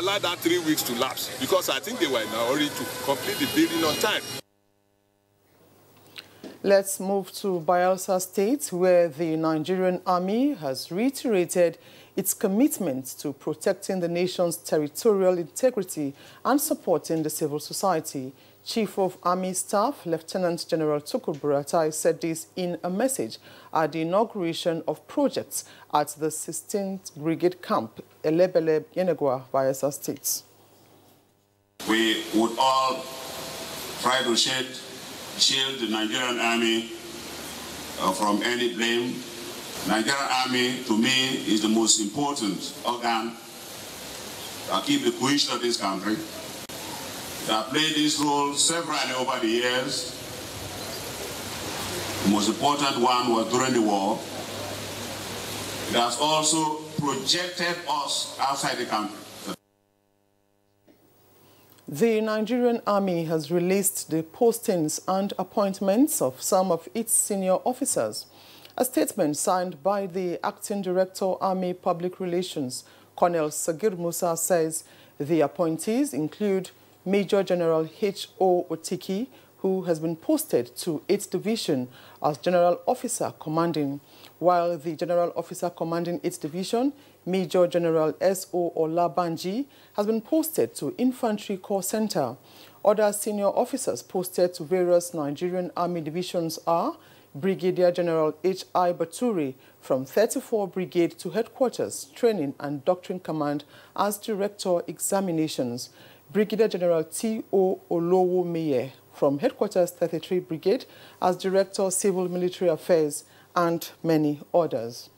allow that 3 weeks to lapse because I think they were in a hurry to complete the building on time. Let's move to Bayelsa State, where the Nigerian Army has reiterated its commitment to protecting the nation's territorial integrity and supporting the civil society. Chief of Army Staff, Lieutenant General Tukur Buratai, said this in a message at the inauguration of projects at the 16th Brigade Camp, Elebele, Yenegua, Bayelsa State. We would all try to shield the Nigerian Army from any blame. Nigerian Army, to me, is the most important organ that keep the cohesion of this country. They have played this role severally over the years. The most important one was during the war. It has also projected us outside the country. The Nigerian Army has released the postings and appointments of some of its senior officers. A statement signed by the Acting Director, Army Public Relations, Colonel Sagir Musa, says the appointees include Major General H.O. Otiki, who has been posted to 8th Division as General Officer Commanding, while the General Officer Commanding 8th Division, Major General S.O. Olabanji, has been posted to Infantry Corps Center. Other senior officers posted to various Nigerian Army divisions are Brigadier General H.I. Baturi from 34 Brigade to Headquarters, Training and Doctrine Command as Director Examinations, Brigadier General T.O. Olowo Meye from Headquarters 33 Brigade as Director Civil Military Affairs, and many others.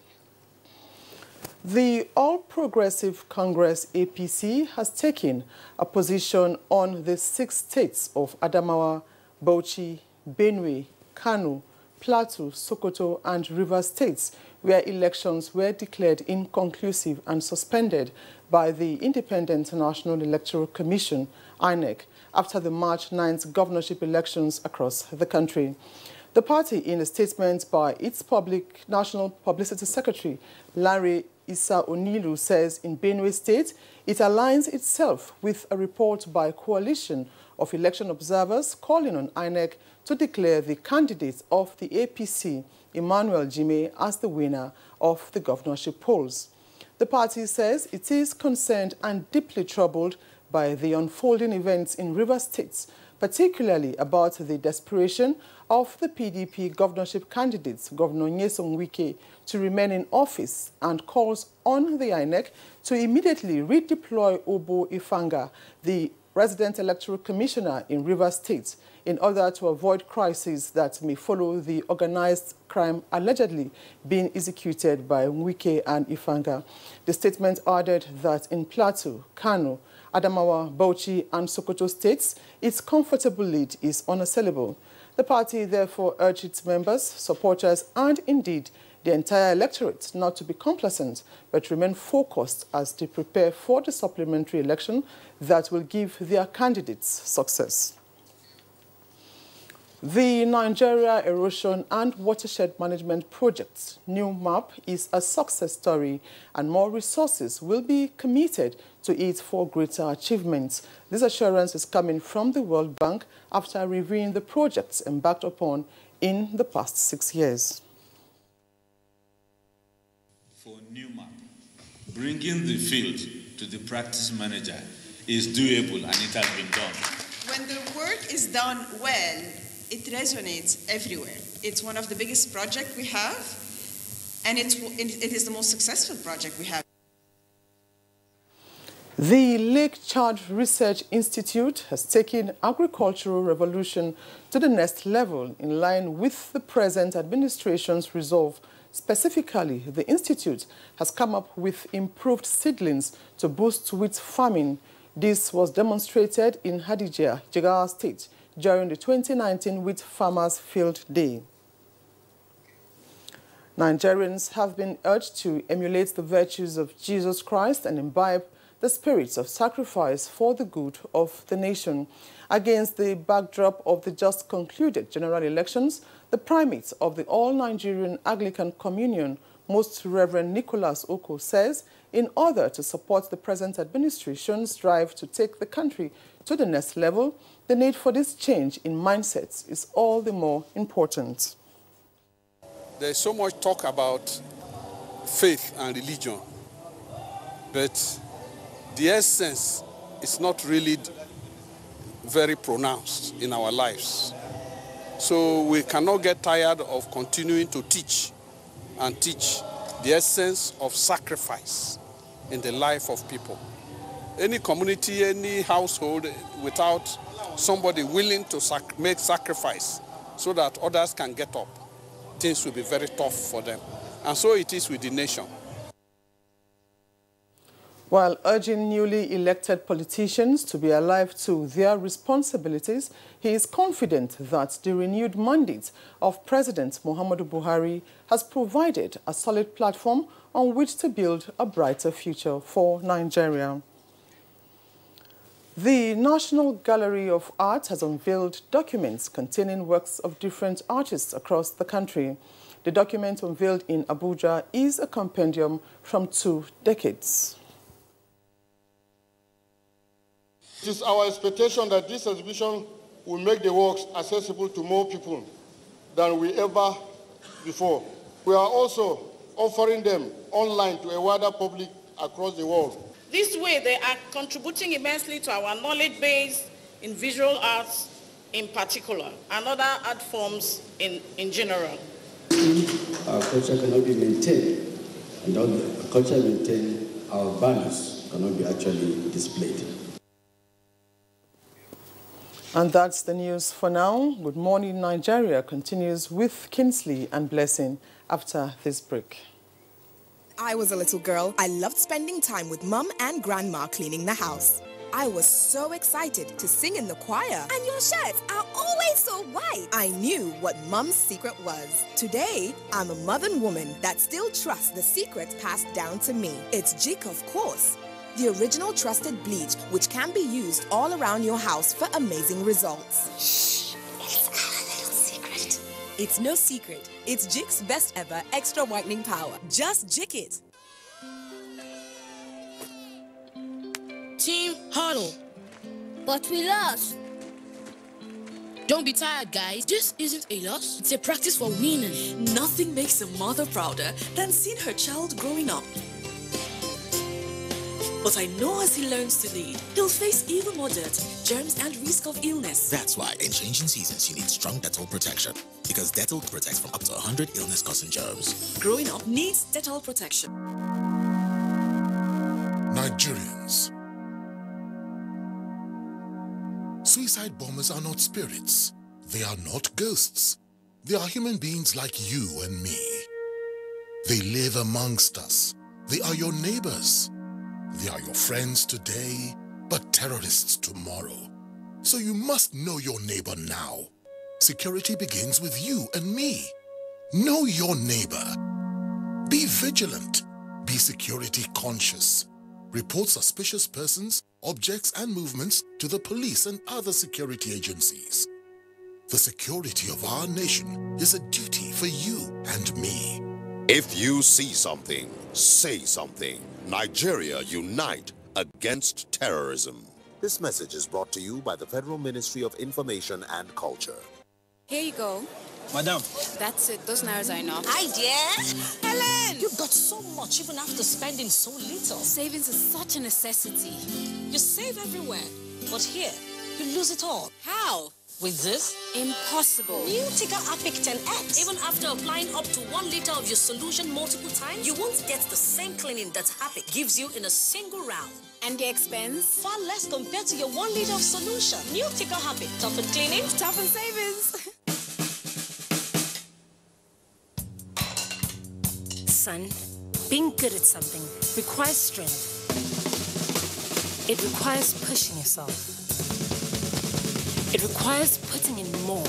The All Progressive Congress APC has taken a position on the 6 states of Adamawa, Bauchi, Benue, Kano, Plateau, Sokoto and Rivers States, where elections were declared inconclusive and suspended by the Independent National Electoral Commission, INEC, after the March 9th governorship elections across the country. The party, in a statement by its National Publicity Secretary, Larry Issa Onilu, says in Benue State, it aligns itself with a report by a coalition of election observers calling on INEC to declare the candidate of the APC, Emmanuel Jime, as the winner of the governorship polls. The party says it is concerned and deeply troubled by the unfolding events in Rivers State, particularly about the desperation of the PDP governorship candidates, Governor Nyesom Wike, to remain in office, and calls on the INEC to immediately redeploy Obo Ifanga, the resident electoral commissioner in Rivers State, in order to avoid crises that may follow the organized crime allegedly being executed by Wike and Ifanga. The statement added that in Plateau, Kano, Adamawa, Bauchi and Sokoto states, its comfortable lead is unassailable. The party therefore urged its members, supporters and indeed the entire electorate not to be complacent but remain focused as they prepare for the supplementary election that will give their candidates success. The Nigeria Erosion and Watershed Management Project, new map, is a success story and more resources will be committed to it for greater achievements. This assurance is coming from the World Bank after reviewing the projects embarked upon in the past 6 years. For new map, bringing the field to the practice manager is doable and it has been done. When the work is done well, it resonates everywhere. It's one of the biggest projects we have, and it is the most successful project we have. The Lake Chad Research Institute has taken agricultural revolution to the next level in line with the present administration's resolve. Specifically, the institute has come up with improved seedlings to boost wheat farming. This was demonstrated in Hadijia, Jigawa State, during the 2019 Wheat Farmers Field Day. Nigerians have been urged to emulate the virtues of Jesus Christ and imbibe the spirits of sacrifice for the good of the nation. Against the backdrop of the just concluded general elections, the primate of the All-Nigerian Anglican Communion, Most Reverend Nicholas Oko says in order to support the present administration's drive to take the country to the next level, the need for this change in mindsets is all the more important. There's so much talk about faith and religion, but the essence is not really very pronounced in our lives. So we cannot get tired of continuing to teach and teach the essence of sacrifice in the life of people. Any community, any household without somebody willing to make sacrifice so that others can get up, things will be very tough for them. And so it is with the nation. While urging newly elected politicians to be alive to their responsibilities, he is confident that the renewed mandate of President Muhammadu Buhari has provided a solid platform on which to build a brighter future for Nigeria. The National Gallery of Art has unveiled documents containing works of different artists across the country. The document unveiled in Abuja is a compendium from 2 decades. It is our expectation that this exhibition will make the works accessible to more people than we ever before. We are also offering them online to a wider public across the world. This way, they are contributing immensely to our knowledge base in visual arts in particular, and other art forms in general. Our culture cannot be maintained, and all the culture maintained, our values cannot be actually displayed. And that's the news for now. Good Morning Nigeria continues with Kinsley and Blessing after this break. I was a little girl. I loved spending time with Mum and Grandma cleaning the house. I was so excited to sing in the choir. And your shirts are always so white. I knew what Mum's secret was. Today, I'm a modern woman that still trusts the secrets passed down to me. It's Jik, of course. The original trusted bleach, which can be used all around your house for amazing results. Shh, it's our little secret. It's no secret. It's Jik's best ever extra whitening power. Just Jik it. Team huddle. But we lost. Don't be tired, guys. This isn't a loss. It's a practice for winning. Nothing makes a mother prouder than seeing her child growing up. But I know as he learns to lead, he'll face even more dirt, germs, and risk of illness. That's why in changing seasons, you need strong Dettol protection. Because Dettol protects from up to 100 illness-causing germs. Growing up needs Dettol protection. Nigerians. Suicide bombers are not spirits. They are not ghosts. They are human beings like you and me. They live amongst us. They are your neighbors. They are your friends today, but terrorists tomorrow. So you must know your neighbor now. Security begins with you and me. Know your neighbor. Be vigilant. Be security conscious. Report suspicious persons, objects, and movements to the police and other security agencies. The security of our nation is a duty for you and me. If you see something, say something. Nigeria unite against terrorism. This message is brought to you by the Federal Ministry of Information and Culture. Here you go. Madam. That's it. Those naira are enough. Hi, dear. Helen! You've got so much even after spending so little. Savings is such a necessity. You save everywhere, but here, you lose it all. How? With this? Impossible. New Tika Apic 10X. Even after applying up to 1 liter of your solution multiple times, you won't get the same cleaning that Apic gives you in a single round. And the expense? Far less compared to your 1 liter of solution. New Tika Apic. Tough in cleaning, tough in savings. Son, being good at something requires strength. It requires pushing yourself. It requires putting in more.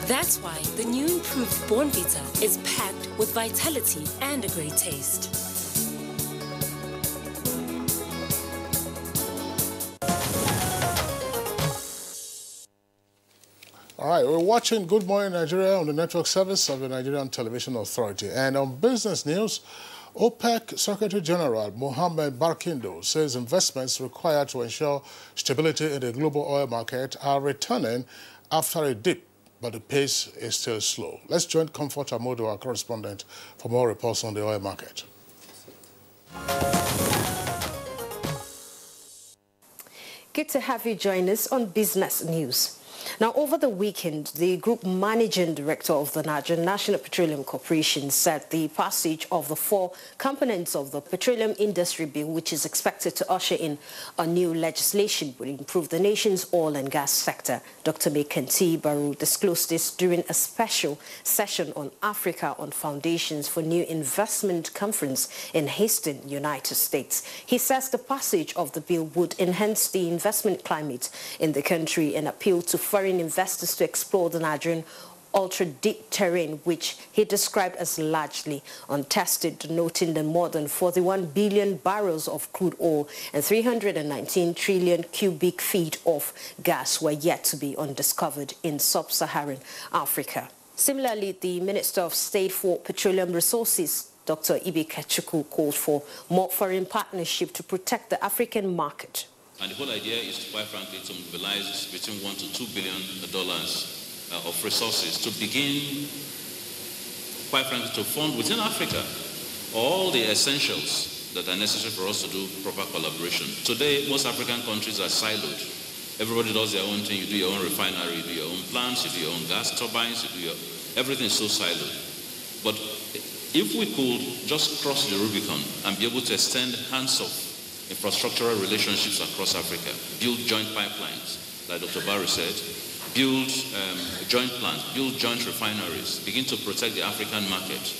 That's why the new improved Bornvita is packed with vitality and a great taste. All right. right, we're watching Good Morning Nigeria on the network service of the Nigerian Television Authority. And on business news, OPEC Secretary General Mohammed Barkindo says investments required to ensure stability in the global oil market are returning after a dip, but the pace is still slow. Let's join Comfort Amodo, our correspondent, for more reports on the oil market. Good to have you join us on Business News. Now, over the weekend, the Group Managing Director of the Nigerian National Petroleum Corporation said the passage of the 4 components of the Petroleum Industry Bill, which is expected to usher in a new legislation, will improve the nation's oil and gas sector. Dr. Mekanti Baru disclosed this during a special session on Africa on Foundations for New Investment conference in Houston, United States. He says the passage of the bill would enhance the investment climate in the country and appeal to foreign investors to explore the Nigerian ultra-deep terrain, which he described as largely untested, noting that more than 41 billion barrels of crude oil and 319 trillion cubic feet of gas were yet to be undiscovered in sub-Saharan Africa. Similarly, the Minister of State for Petroleum Resources, Dr. Ibe Kachuku, called for more foreign partnership to protect the African market. And the whole idea is, quite frankly, to mobilize between $1 to $2 billion of resources to begin, quite frankly, to fund within Africa all the essentials that are necessary for us to do proper collaboration. Today, most African countries are siloed. Everybody does their own thing. You do your own refinery, you do your own plants, you do your own gas turbines, everything is so siloed. But if we could just cross the Rubicon and be able to extend hands-off infrastructural relationships across Africa, build joint pipelines, like Dr. Barry said, build joint plants, build joint refineries, begin to protect the African market.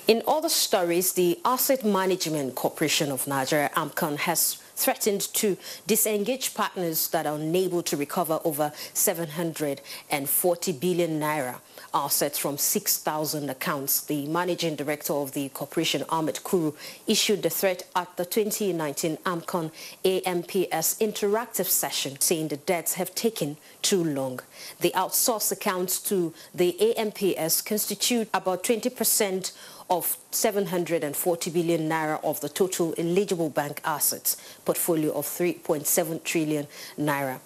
In other stories, the Asset Management Corporation of Nigeria, AMCON, has threatened to disengage partners that are unable to recover over 740 billion naira assets from 6,000 accounts. The managing director of the corporation, Ahmed Kuru, issued the threat at the 2019 AMCON AMPS interactive session, saying the debts have taken too long. The outsourced accounts to the AMPS constitute about 20% of 740 billion naira of the total eligible bank assets portfolio of 3.7 trillion naira.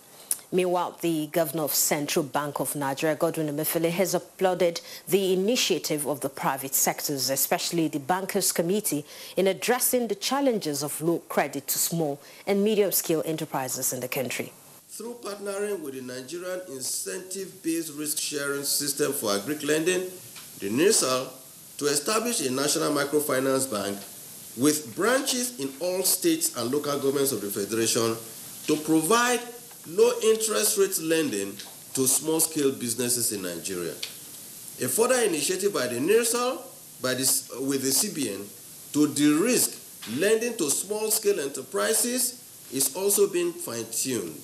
Meanwhile, the governor of Central Bank of Nigeria, Godwin Emefiele, has applauded the initiative of the private sectors, especially the Bankers Committee, in addressing the challenges of low credit to small and medium-scale enterprises in the country. Through partnering with the Nigerian Incentive-Based Risk-Sharing System for Agric Lending, the NIRSAL, to establish a national microfinance bank with branches in all states and local governments of the Federation to provide low-interest rate lending to small-scale businesses in Nigeria. A further initiative by the NIRSAL with the CBN to de-risk lending to small-scale enterprises is also being fine-tuned.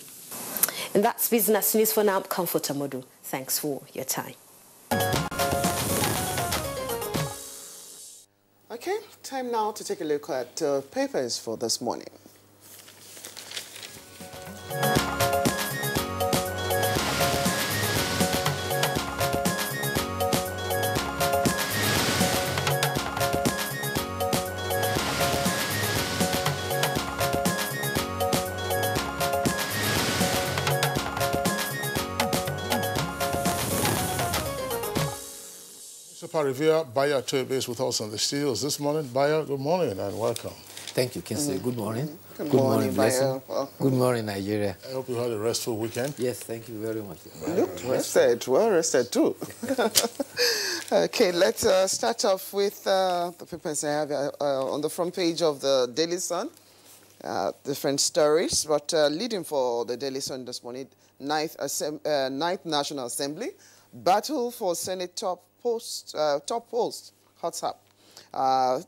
And that's Business News for now. Comfort Amodu. Thanks for your time. Okay, time now to take a look at papers for this morning. Revere Bayer Tobe is with us on the studios this morning. Bayer, good morning and welcome. Thank you, Kinsley. Good morning. Good morning, Blessing. Good morning, Nigeria. I hope you had a restful weekend. Yes, thank you very much. Look, rested, well rested too. Okay, let's start off with the papers I have on the front page of the Daily Sun. Different stories, but leading for the Daily Sun this morning, 9th National Assembly, battle for Senate top post, hot up.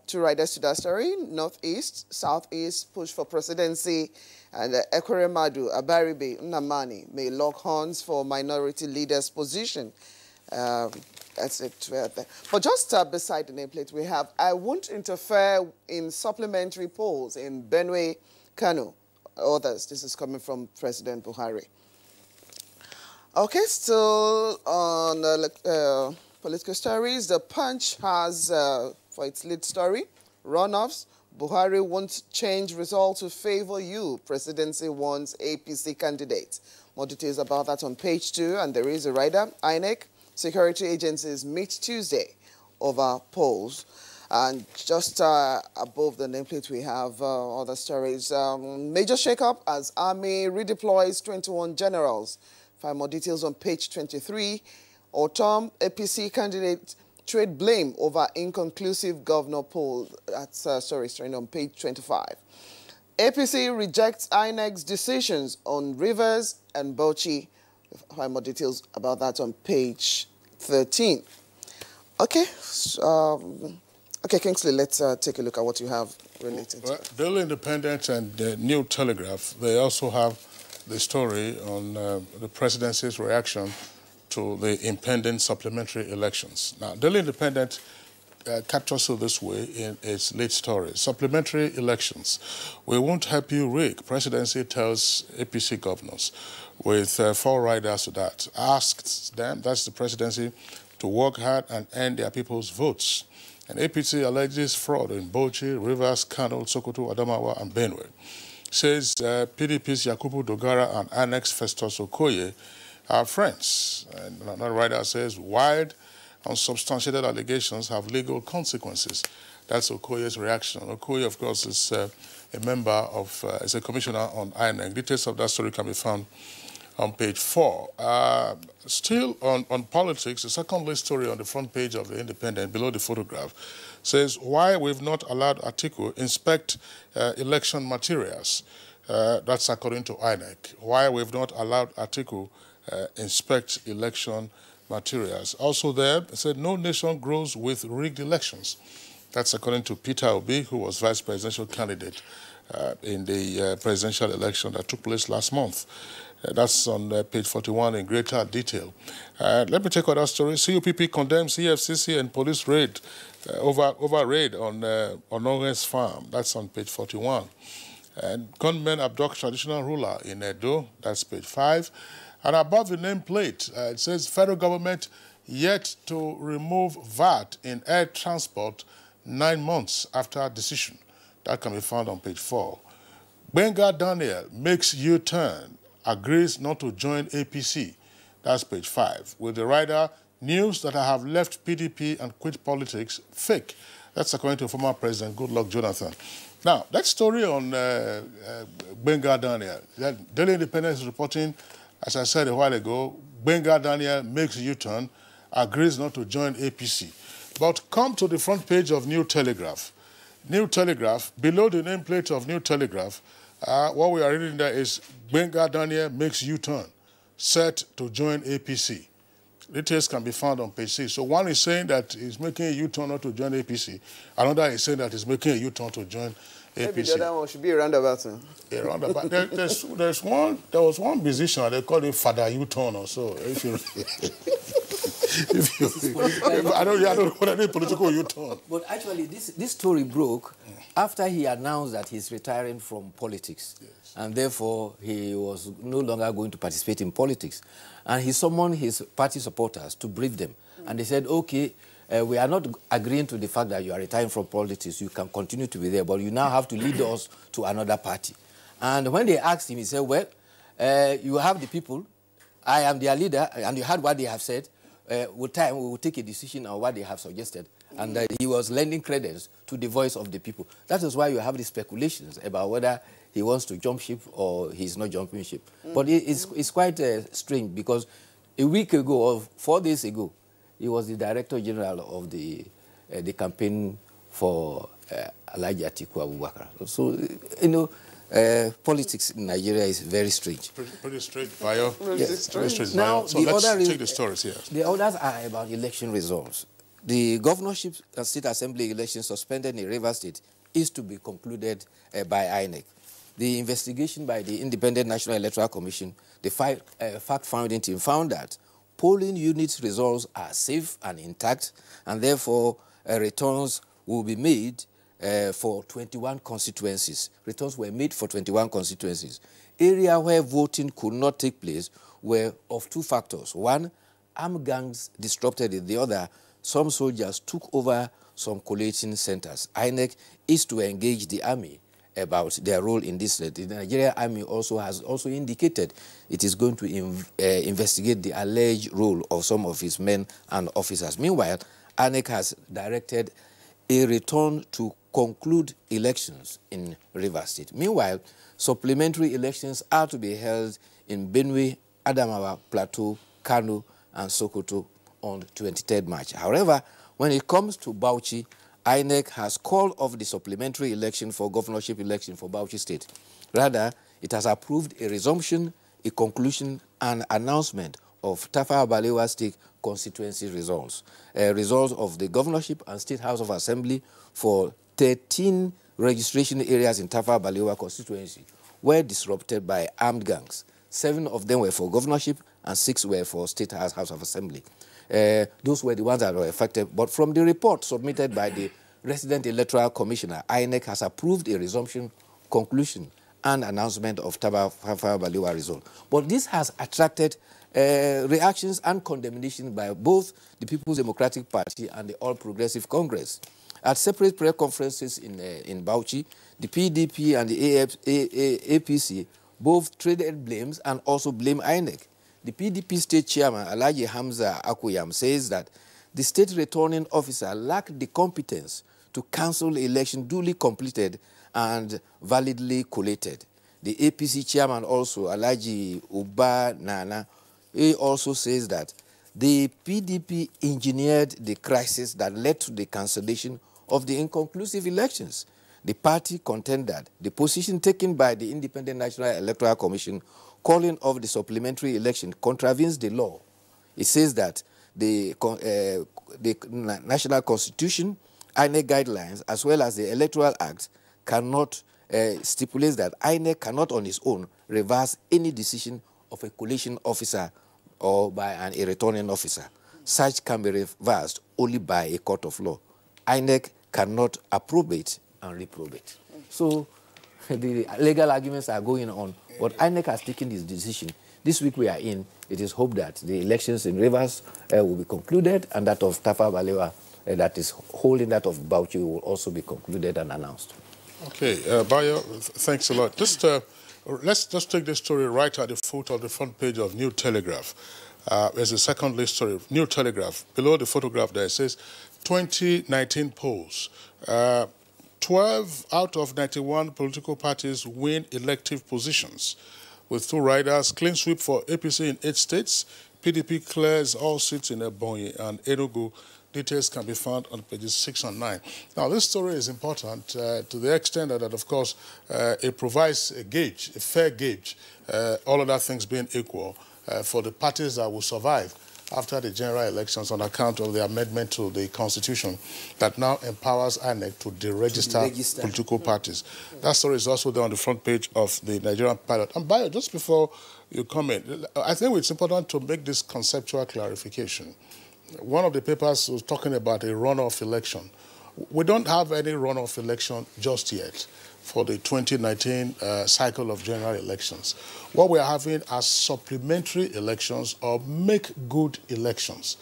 Two riders to that story, Northeast, Southeast, push for presidency, and Ekweremadu, Abaribe, Nnamani may lock horns for minority leaders position. That's it. But just beside the nameplate, we have, I won't interfere in supplementary polls in Benue, Kano, others. This is coming from President Buhari. Okay, still on political stories, the Punch has, for its lead story, runoffs. Buhari won't change result to favor you. Presidency wants APC candidate. More details about that on page 2. And there is a rider. INEC, security agencies meet Tuesday over polls. And just above the nameplate, we have other stories. Major shakeup as Army redeploys 21 generals. Find more details on page 23. Autumn APC candidate trade blame over inconclusive governor poll. That's starting on page 25. APC rejects INEC's decisions on Rivers and Bauchi. Find more details about that on page 13. Okay, okay, Kingsley, let's take a look at what you have related. Well, Daily Independent and the New Telegraph, they also have the story on the presidency's reaction to the impending supplementary elections. Now, Daily Independent captures it this way in its lead story. Supplementary elections. We won't help you rig, presidency tells APC governors, with 4 riders to that. Asks them, that's the presidency, to work hard and earn their people's votes. And APC alleges fraud in Bauchi, Rivers, Kano, Sokoto, Adamawa, and Benue. Says PDP's Yakubu Dogara and Annex Festus Okoye are friends. And another writer says wild, unsubstantiated allegations have legal consequences. That's Okoye's reaction. Okoye, of course, is a member of, is a commissioner on INEC. Details of that story can be found on page 4. Still on politics, the second lead story on the front page of the Independent, below the photograph, says why we've not allowed Atiku inspect election materials. That's according to INEC. Why we've not allowed Atiku inspect election materials. Also there, it said no nation grows with rigged elections. That's according to Peter Obi, who was vice presidential candidate in the presidential election that took place last month. That's on page 41 in greater detail. Let me take other stories. CUPP condemns EFCC and police raid over raid on Ononge's farm. That's on page 41. And gunmen abduct traditional ruler in Edo. That's page 5. And above the nameplate, it says federal government yet to remove VAT in air transport 9 months after decision. That can be found on page 4. Benga Daniel makes U-turn, agrees not to join APC. That's page 5. With the rider, news that I have left PDP and quit politics, fake. That's according to former President Goodluck Jonathan. Now, that story on Benga Daniel, that Daily Independent is reporting, as I said a while ago, Benga Daniel makes U-turn, agrees not to join APC. But come to the front page of New Telegraph. New Telegraph, below the nameplate of New Telegraph, what we are reading there is Benga Daniel makes U-turn, set to join APC. Details can be found on page 6. So one is saying that he's making a U-turn not to join APC. Another is saying that he's making a U-turn to join APC. Maybe the other one should be a roundabout. A roundabout. There was one musician, they called him Father U-turn or so. I don't know what I mean, political U-turn. But actually, this story broke after he announced that he's retiring from politics. Yes. And therefore, he was no longer going to participate in politics. And he summoned his party supporters to brief them. And they said, okay, we are not agreeing to the fact that you are retiring from politics. You can continue to be there, but you now have to lead us to another party. And when they asked him, he said, well, you have the people, I am their leader, and you heard what they have said. With time, we will take a decision on what they have suggested. And he was lending credence to the voice of the people. That is why you have these speculations about whether he wants to jump ship or he's not jumping ship. But it's quite strange because a week ago or 4 days ago, he was the Director General of the campaign for Alhaji Atiku Abubakar. So, you know, politics in Nigeria is very strange. Pretty strange, Bayo. Yes. Very strange, Now, Bayo. So let's take the stories here. The others are about election results. The governorship and state assembly elections suspended in Rivers State is to be concluded by INEC. The investigation by the Independent National Electoral Commission, the fact-finding team, found that polling units results are safe and intact, and therefore returns will be made for 21 constituencies. Returns were made for 21 constituencies. Area where voting could not take place were of two factors. One, armed gangs disrupted it. The other, some soldiers took over some collating centers. INEC is to engage the army about their role in this. The Nigerian army has indicated it is going to investigate the alleged role of some of its men and officers. Meanwhile, INEC has directed a return to conclude elections in Rivers State. Meanwhile, supplementary elections are to be held in Benue, Adamawa, Plateau, Kano, and Sokoto on 23rd March. However, when it comes to Bauchi, INEC has called off the supplementary election for governorship election for Bauchi State. Rather, it has approved a resumption, a conclusion, and announcement of Tafawa Balewa State constituency results. Results of the governorship and State House of Assembly for 13 registration areas in Tafawa Balewa constituency were disrupted by armed gangs. 7 of them were for governorship and 6 were for State House of Assembly. Those were the ones that were affected. But from the report submitted by the Resident Electoral Commissioner, INEC has approved a resumption, conclusion, and announcement of Tafawa Balewa result. But this has attracted reactions and condemnation by both the People's Democratic Party and the All Progressive Congress. At separate prayer conferences in Bauchi, the PDP and the APC both traded blames and also blame INEC. The PDP state chairman, Alhaji Hamza Akuyam, says that the state returning officer lacked the competence to cancel the election duly completed and validly collated. The APC chairman also, Alhaji Uba Nana, he also says that the PDP engineered the crisis that led to the cancellation of the inconclusive elections. The party contended the position taken by the Independent National Electoral Commission calling off the supplementary election contravenes the law. It says that the National Constitution, INEC guidelines, as well as the Electoral Act cannot stipulate that INEC cannot on its own reverse any decision of a collation officer or by a returning officer. Such can be reversed only by a court of law. INEC cannot approbate and reprobate. So the legal arguments are going on, but INEC has taken this decision. This week we are in, it is hoped that the elections in Rivers will be concluded, and that of Tafawa Balewa, that is holding that of Bauchi, will also be concluded and announced. Okay, Bayo, thanks a lot. Let's just take this story right at the foot of the front page of New Telegraph. There's a second list story, New Telegraph. Below the photograph there, it says 2019 polls. 12 out of 91 political parties win elective positions. With 2 riders, clean sweep for APC in 8 states. PDP clears all seats in Ebonyi and Enugu. Details can be found on pages 6 and 9. Now, this story is important to the extent that, of course, it provides a gauge, a fair gauge, all other things being equal, for the parties that will survive after the general elections on account of the amendment to the Constitution that now empowers INEC to deregister political parties. That story is also there on the front page of the Nigerian Pilot. And Bayo, just before you comment, I think it's important to make this conceptual clarification. One of the papers was talking about a runoff election. We don't have any runoff election just yet for the 2019 cycle of general elections. What we are having are supplementary elections or make-good elections.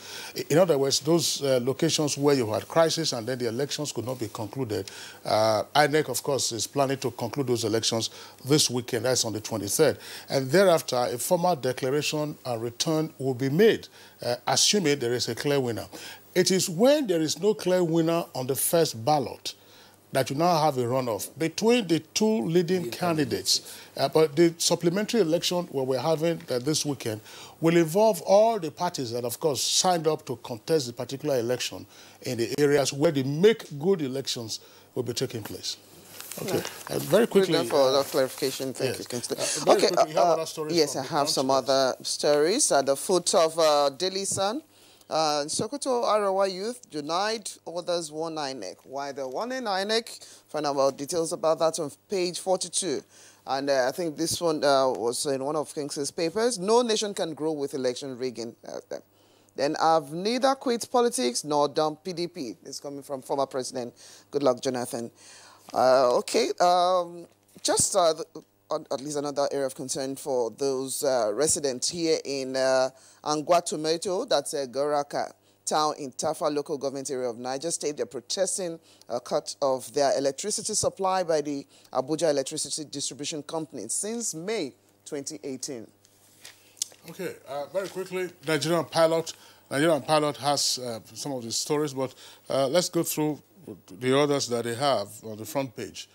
In other words, those locations where you had crisis and then the elections could not be concluded, INEC, of course, is planning to conclude those elections this weekend, that's on the 23rd. And thereafter, a formal declaration and return will be made, assuming there is a clear winner. It is when there is no clear winner on the first ballot that you now have a runoff between the 2 leading candidates. But the supplementary election where we're having this weekend will involve all the parties that, of course, signed up to contest the particular election in the areas where the make-good elections will be taking place. Okay. Very quickly. For that clarification, thank you, Kingsley. Okay. Quickly, you have other stories. Yes, I have some other stories at the foot of Daily Sun. Sokoto Arawa youth denied, others won INEC. Why they won in INEC? Find out about details about that on page 42. And I think this one was in one of Kingsley's papers. No nation can grow with election rigging. Then I've neither quit politics nor done PDP. This is coming from former President Goodluck Jonathan. Just at least another area of concern for those residents here in Angwa Tomato, that's Goraka town in Tafa local government area of Niger State. They're protesting a cut of their electricity supply by the Abuja Electricity Distribution Company since May 2018. Okay, very quickly, Nigerian pilot has some of the stories, but let's go through the others that they have on the front page.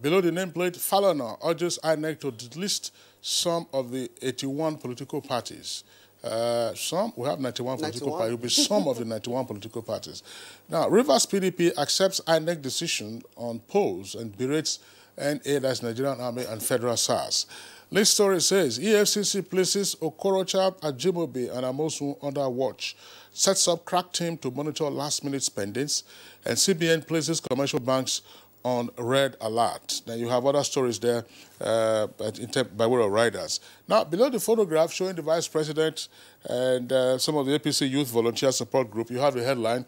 Below the nameplate, Falana urges INEC to delist some of the 81 political parties. We have 91 political parties. It will be some of the 91 political parties. Now, Rivers PDP accepts INEC decision on polls and berates NA, that's Nigerian Army, and Federal SARS. This story says, EFCC places Okorocha, Ajimobi, and Amosu under watch, sets up crack team to monitor last-minute spendings, and CBN places commercial banks on red alert. Now, you have other stories there by way of riders. Now, below the photograph showing the Vice President and some of the APC Youth Volunteer Support Group, you have the headline,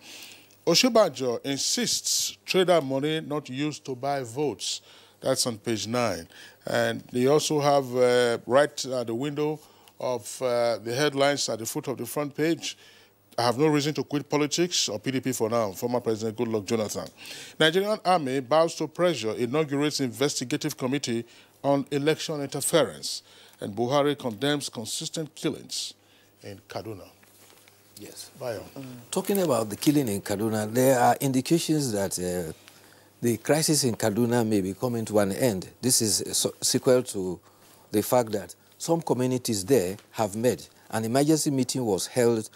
Oshibanjo insists trader money not used to buy votes. That's on page 9. And they also have right at the window of the headlines at the foot of the front page, I have no reason to quit politics or PDP for now, former President Goodluck Jonathan. Nigerian Army bows to pressure, inaugurates investigative committee on election interference. And Buhari condemns consistent killings in Kaduna. Yes. Bayo. Talking about the killing in Kaduna, there are indications that the crisis in Kaduna may be coming to an end. This is a sequel to the fact that some communities there have met. An emergency meeting was held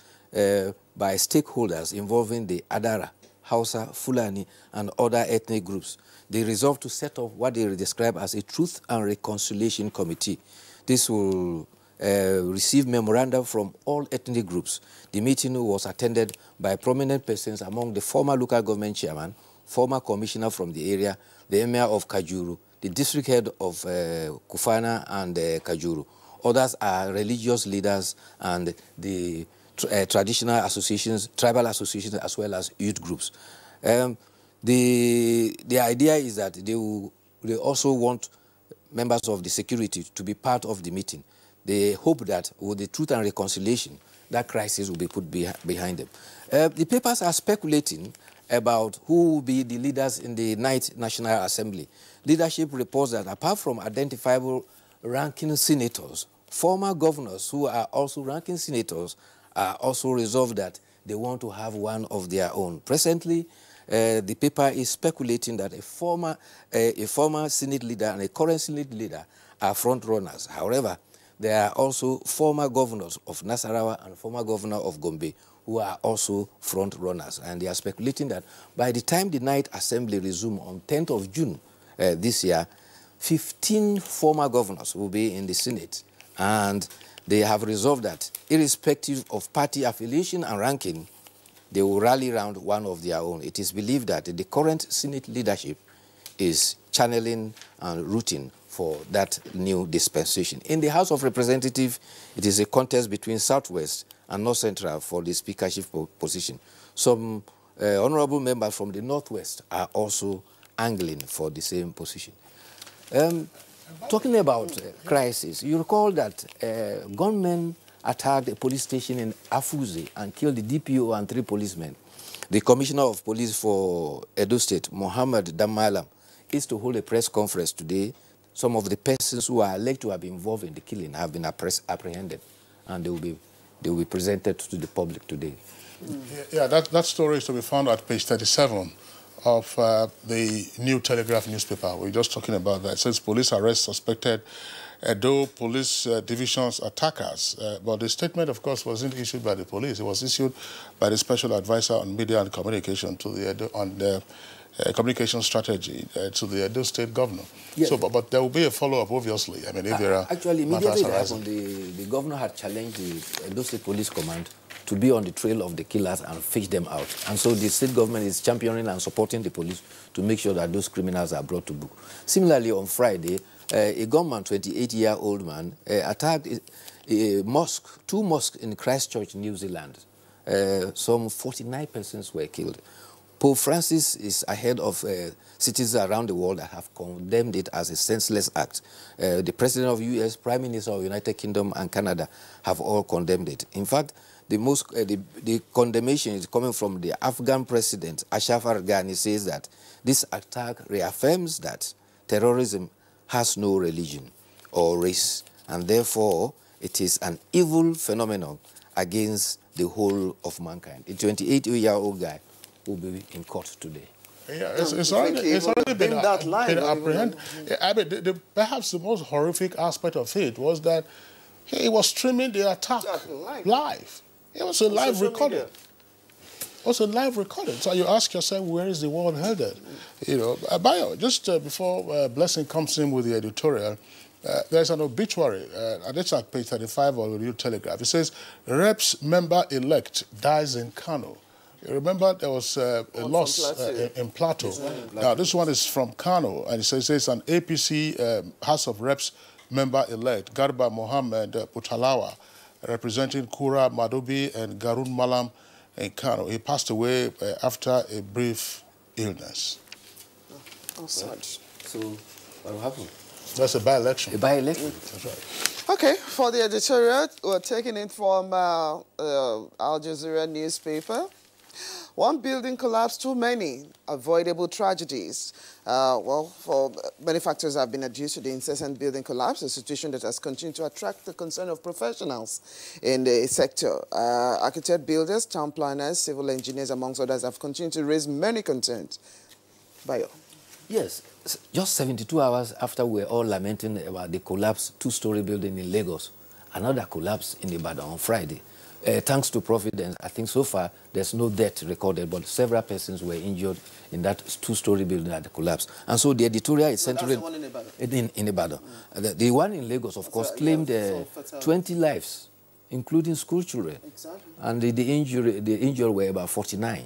by stakeholders involving the Adara, Hausa, Fulani, and other ethnic groups. They resolved to set up what they describe as a Truth and Reconciliation Committee. This will receive memoranda from all ethnic groups. The meeting was attended by prominent persons among the former local government chairman, former commissioner from the area, the emir of Kajuru, the district head of Kufana and Kajuru. Others are religious leaders and the traditional associations, tribal associations, as well as youth groups. The idea is that they also want members of the security to be part of the meeting. They hope that with the Truth and Reconciliation, that crisis will be put behind them. The papers are speculating about who will be the leaders in the 9th National Assembly. Leadership reports that apart from identifiable ranking senators, former governors who are also ranking senators are also resolved that they want to have one of their own. Presently, the paper is speculating that a former Senate leader and a current Senate leader are front runners. However, there are also former governors of Nasarawa and former governor of Gombe who are also front runners. And they are speculating that by the time the 9th Assembly resumes on 10th of June this year, 15 former governors will be in the Senate. And they have resolved that, irrespective of party affiliation and ranking, they will rally around one of their own. It is believed that the current Senate leadership is channeling and rooting for that new dispensation. In the House of Representatives, it is a contest between Southwest and North Central for the speakership position. Some honorable members from the Northwest are also angling for the same position. Talking about crisis, you recall that gunmen attacked a police station in Afuze and killed the DPO and 3 policemen. The Commissioner of Police for Edo State, Mohammed Damalam, is to hold a press conference today. Some of the persons who are alleged to have been involved in the killing have been apprehended, and they will be presented to the public today. Yeah, that story is to be found at page 37 of the New Telegraph newspaper. We're just talking about that. It says police arrest suspected Edo Police Division's attackers. But the statement, of course, wasn't issued by the police. It was issued by the Special Advisor on Media and Communication to the Edo, on the communication strategy to the Edo State Governor. Yes. So, but there will be a follow-up, obviously. I mean, if there are actually, immediately the governor had challenged the Edo State Police Command to be on the trail of the killers and fish them out. And so the state government is championing and supporting the police to make sure that those criminals are brought to book. Similarly, on Friday, a gunman, 28-year-old man, attacked a mosque, 2 mosques in Christchurch, New Zealand. some 49 persons were killed. Pope Francis is ahead of citizens around the world that have condemned it as a senseless act. The President of the U.S., Prime Minister of the United Kingdom, and Canada have all condemned it. In fact, the condemnation is coming from the Afghan President, Ashraf Ghani, says that this attack reaffirms that terrorism has no religion or race, and therefore it is an evil phenomenon against the whole of mankind. A 28-year-old guy will be in court today. Yeah, it's already been apprehended. I mean, perhaps the most horrific aspect of it was that he was streaming the attack live. It was a live recording. It was a live recording. So you ask yourself, where is the world headed? You know, Bayo, just before Blessing comes in with the editorial, there's an obituary, and it's at page 35 of the New Telegraph. It says, Reps member-elect dies in Kano. You remember there was a loss in Plateau. Now, this one is from Kano, and it says an APC House of Reps member-elect, Garba Mohammed Putalawa, representing Kura Madobi and Garun Malam in Kano. He passed away after a brief illness. Oh, sad. So, what happened? That's a by-election. A by-election. That's right. Okay, for the editorial, we're taking it from Al Jazeera newspaper. One building collapse, too many avoidable tragedies. Well, for many factors have been adduced to the incessant building collapse, a situation that has continued to attract the concern of professionals in the sector. Architect, builders, town planners, civil engineers, amongst others, have continued to raise many concerns. Bayo. Yes, just 72 hours after we were all lamenting about the collapsed two-story building in Lagos, another collapse in Ibadan on Friday. Thanks to Providence, I think so far there's no death recorded, but several persons were injured in that two-story building that collapsed. And so the editorial is centered that's the one in Ibadan. In Ibadan. The one in Lagos, of course, claimed 20 lives, including school children. Exactly. And the injured were about 49.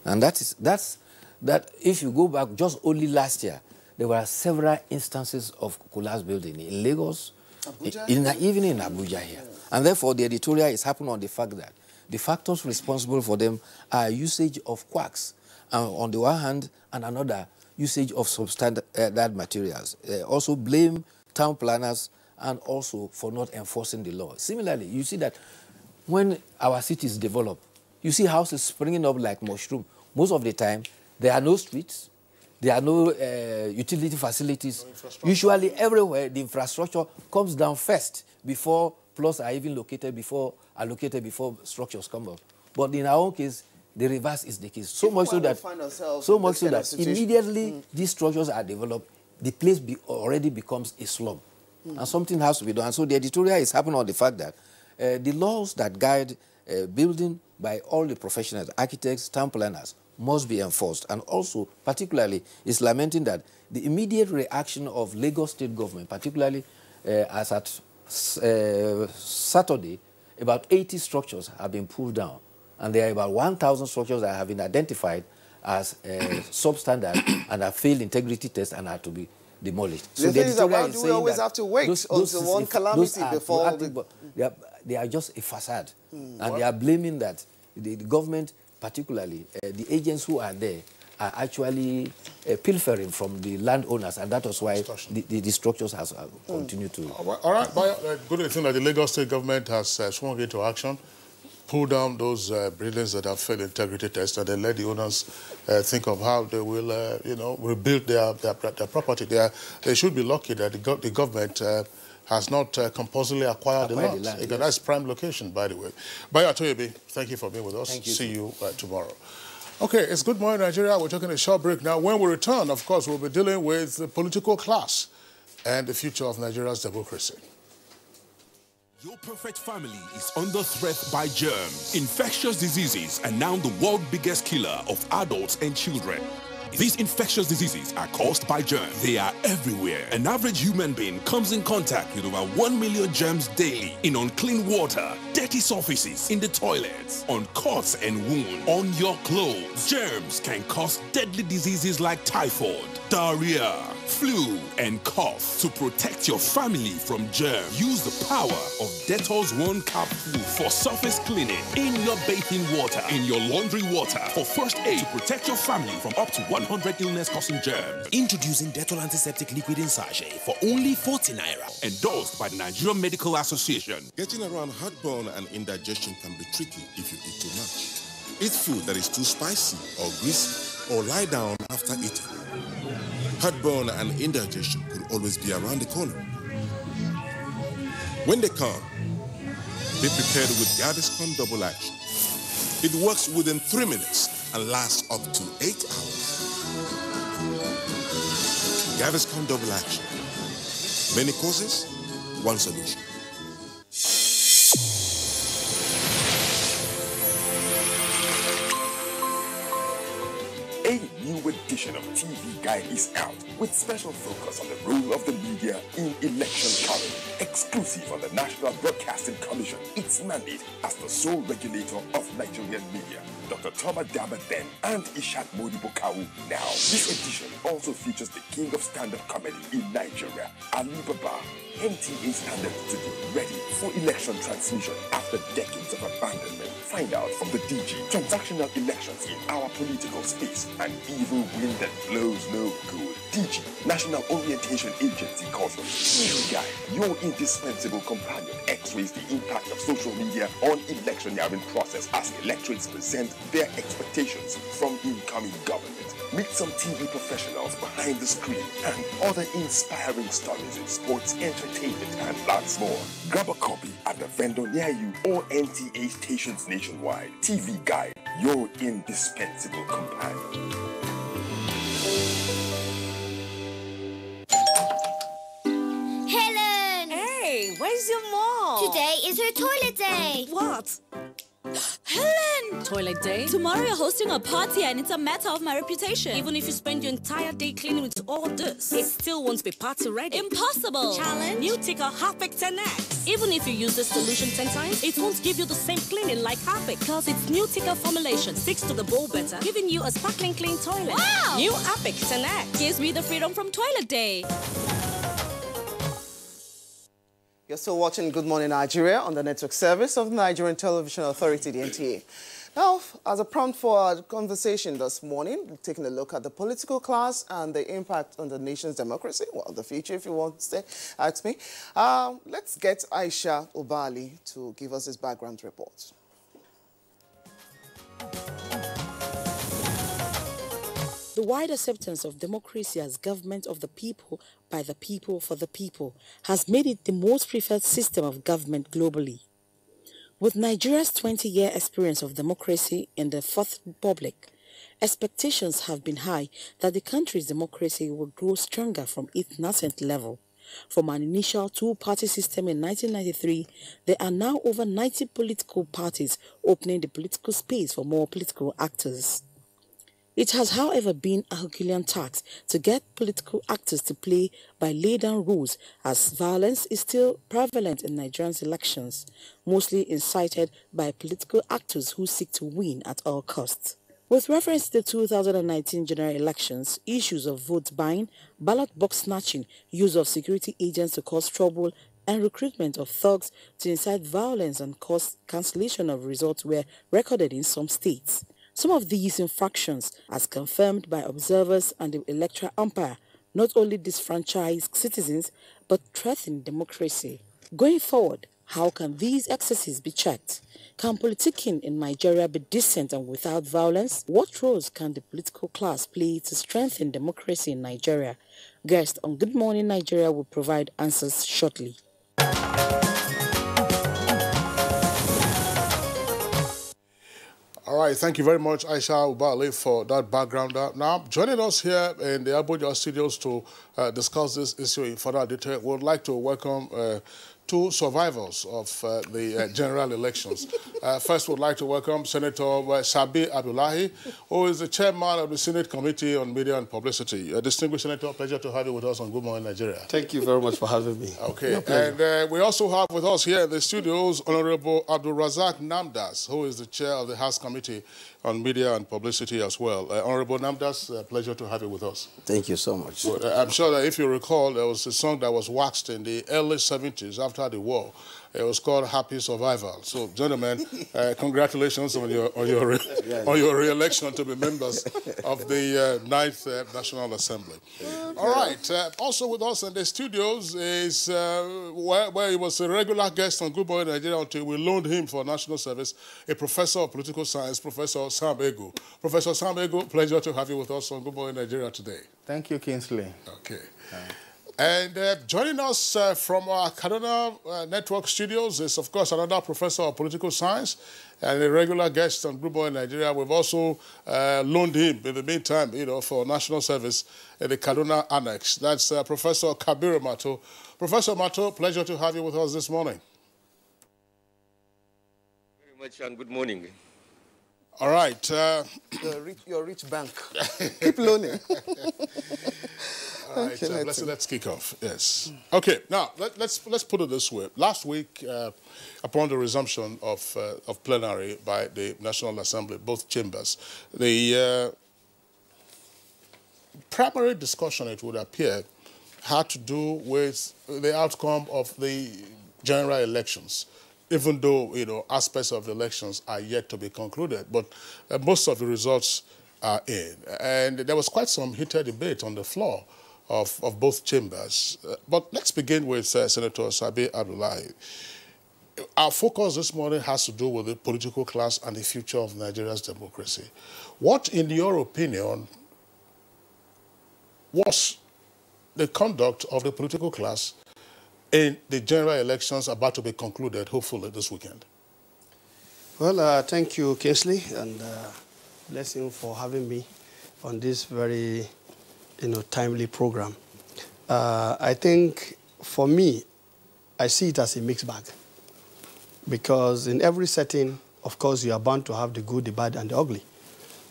And that if you go back just only last year, there were several instances of collapsed building in Lagos, even in Abuja here. And therefore, the editorial is happening on the fact that the factors responsible for them are usage of quacks, on the one hand, and another, usage of substandard materials. Also blame town planners and also for not enforcing the law. Similarly, you see that when our cities develop, you see houses springing up like mushroom. Most of the time, there are no streets, there are no utility facilities. Usually, everywhere, the infrastructure comes down first before plots are even allocated before structures come up. But in our own case, the reverse is the case. So much so that immediately these structures are developed, the place already becomes a slum. And something has to be done. And so the editorial is happening on the fact that the laws that guide building by all the professionals, architects, town planners, must be enforced. And also, particularly, is lamenting that the immediate reaction of Lagos state government, particularly as at Saturday, about 80 structures have been pulled down. And there are about 1,000 structures that have been identified as substandard and have failed integrity tests and are to be demolished. So the editorial is saying always have to wait until one calamity before... They are just a facade. And they are blaming that the government, particularly the agents who are there, are actually pilfering from the landowners, and that was why the structures has continued to... All right, good thing that the Lagos state government has swung into action, pull down those buildings that have failed integrity tests, and then let the owners think of how they will, rebuild their property. They should be lucky that the government has not compulsorily acquired the land. Yes. That's prime location, by the way. Bayo Atoyebe, thank you for being with us. Thank you. See you tomorrow. Okay, it's Good Morning Nigeria. We're taking a short break now. When we return, of course, we'll be dealing with the political class and the future of Nigeria's democracy. Your perfect family is under threat by germs. Infectious diseases are now the world's biggest killer of adults and children. These infectious diseases are caused by germs. They are everywhere. An average human being comes in contact with over 1 million germs daily in unclean water, dirty surfaces, in the toilets, on cuts and wounds, on your clothes. Germs can cause deadly diseases like typhoid, diarrhea, flu, and cough. To protect your family from germs, use the power of Dettol's One Cap Flu for surface cleaning in your bathing water, in your laundry water, for first aid to protect your family from up to 100 illness-causing germs. Introducing Dettol Antiseptic Liquid in Sachet for only 40 naira. Endorsed by the Nigerian Medical Association. Getting around heartburn and indigestion can be tricky if you eat too much. Eat food that is too spicy or greasy, or lie down after eating. Heartburn and indigestion could always be around the corner. When they come, be prepared with Gaviscon Double Action. It works within 3 minutes and lasts up to 8 hours. Gaviscon Double Action. Many causes, one solution. A new edition of TV Guide is out with special focus on the role of the media in election coverage. Exclusive on the National Broadcasting Commission, its mandate as the sole regulator of Nigerian media. Dr. Thomas Dabaden and Ishak Modibo Kawu. Now, this edition also features the king of stand-up comedy in Nigeria, Ali Baba. NTA standards to be ready for election transmission after decades of abandonment. Find out from the DG transactional elections in our political space. An evil wind that blows no good. DG, National Orientation Agency, calls them TV Guide, your indispensable companion. X-rays the impact of social media on electioneering process as electorates present their expectations from incoming government. Meet some TV professionals behind the screen and other inspiring stories in sports, entertainment, and lots more. Grab a copy at the vendor near you or NTA stations nationwide. TV Guide, your indispensable companion. Helen! Hey, where's your mom? Today is her toilet day. What? Helen! Toilet day? Tomorrow you're hosting a party and it's a matter of my reputation. Even if you spend your entire day cleaning with all this, it still won't be party ready. Impossible! Challenge? New Ticker Harpic 10X. Even if you use this solution 10 times, it won't give you the same cleaning like Harpic, because its new Ticker formulation sticks to the bowl better, giving you a sparkling clean toilet. Wow! New Harpic 10X gives me the freedom from toilet day. You're still watching Good Morning Nigeria on the network service of the Nigerian Television Authority, the NTA. Now, as a prompt for our conversation this morning, we're taking a look at the political class and the impact on the nation's democracy. Well, the future, if you want to say, ask me. Let's get Aisha Obali to give us his background report. The wide acceptance of democracy as government of the people, by the people, for the people, has made it the most preferred system of government globally. With Nigeria's 20-year experience of democracy in the Fourth Republic, expectations have been high that the country's democracy will grow stronger from its nascent level. From an initial two-party system in 1993, there are now over 90 political parties opening the political space for more political actors. It has, however, been a Herculean task to get political actors to play by laid-down rules, as violence is still prevalent in Nigeria's elections, mostly incited by political actors who seek to win at all costs. With reference to the 2019 general elections, issues of vote buying, ballot box snatching, use of security agents to cause trouble, and recruitment of thugs to incite violence and cause cancellation of results were recorded in some states. Some of these infractions, as confirmed by observers and the electoral umpire, not only disfranchise citizens, but threaten democracy. Going forward, how can these excesses be checked? Can politicking in Nigeria be decent and without violence? What roles can the political class play to strengthen democracy in Nigeria? Guests on Good Morning Nigeria will provide answers shortly. All right, thank you very much, Aisha Ubali, for that background. Now, joining us here in the Abuja studios to discuss this issue in further detail, we would like to welcome two survivors of the general elections. First, we'd like to welcome Senator Sabi Abdullahi, who is the chairman of the Senate Committee on Media and Publicity. A distinguished Senator, pleasure to have you with us on Good Morning Nigeria. Thank you very much for having me. Okay, and we also have with us here in the studios Honorable Abdul Razak Namdas, who is the chair of the House Committee on Media and Publicity as well. Honorable Namdas, pleasure to have you with us. Thank you so much. Good. I'm sure that if you recall, there was a song that was waxed in the early 70s after the war. It was called Happy Survival. So, gentlemen, congratulations on your re-election to be members of the 9th National Assembly. All right. Also with us in the studios is where he was a regular guest on Good Morning Nigeria until we loaned him for national service, a professor of political science, Professor Sam Egu. Professor Sam Egu, pleasure to have you with us on Good Morning Nigeria today. Thank you, Kingsley. Okay. And joining us from our Kaduna Network studios is, of course, another professor of political science and a regular guest on Good Morning Nigeria. We've also loaned him, in the meantime, for national service in the Kaduna Annex. That's Professor Kabir Mato. Professor Mato, pleasure to have you with us this morning. Very much, and good morning. All right. Your rich bank. Keep loaning. All right, okay, let's kick off. Yes. Okay. Now let's put it this way. Last week, upon the resumption of plenary by the National Assembly, both chambers, the primary discussion, it would appear, had to do with the outcome of the general elections. Even though aspects of the elections are yet to be concluded, but most of the results are in, and there was quite some heated debate on the floor of both chambers. But let's begin with Senator Sabi Abdullahi. Our focus this morning has to do with the political class and the future of Nigeria's democracy. What, in your opinion, was the conduct of the political class in the general elections about to be concluded, hopefully, this weekend? Well, thank you, Kingsley, and bless you for having me on this very timely program. I think, for me, I see it as a mixed bag. Because in every setting, of course, you are bound to have the good, the bad, and the ugly.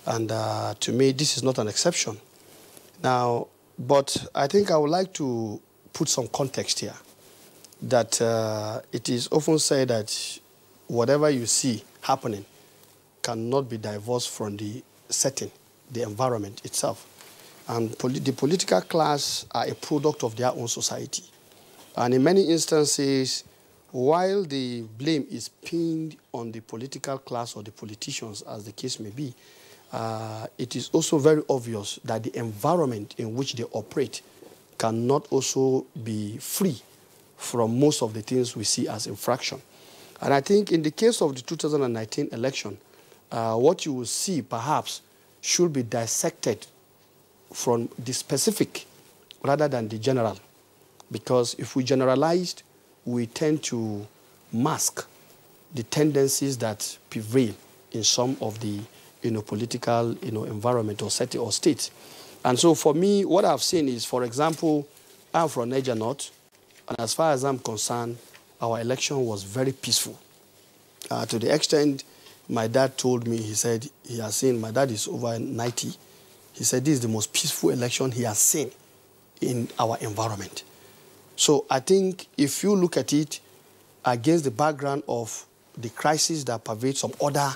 And to me, this is not an exception. Now, but I think I would like to put some context here. That it is often said that whatever you see happening cannot be divorced from the setting, the environment itself. And the political class are a product of their own society. And in many instances, while the blame is pinned on the political class or the politicians, as the case may be, it is also very obvious that the environment in which they operate cannot also be free from most of the things we see as infraction. And I think in the case of the 2019 election, what you will see perhaps should be dissected from the specific rather than the general. Because if we generalized, we tend to mask the tendencies that prevail in some of the political environment or setting or states. And so for me, what I've seen is, for example, I'm from Niger North, and as far as I'm concerned, our election was very peaceful. To the extent my dad told me, he said he has seen, my dad is over 90, he said this is the most peaceful election he has seen in our environment. So I think if you look at it against the background of the crisis that pervades some other,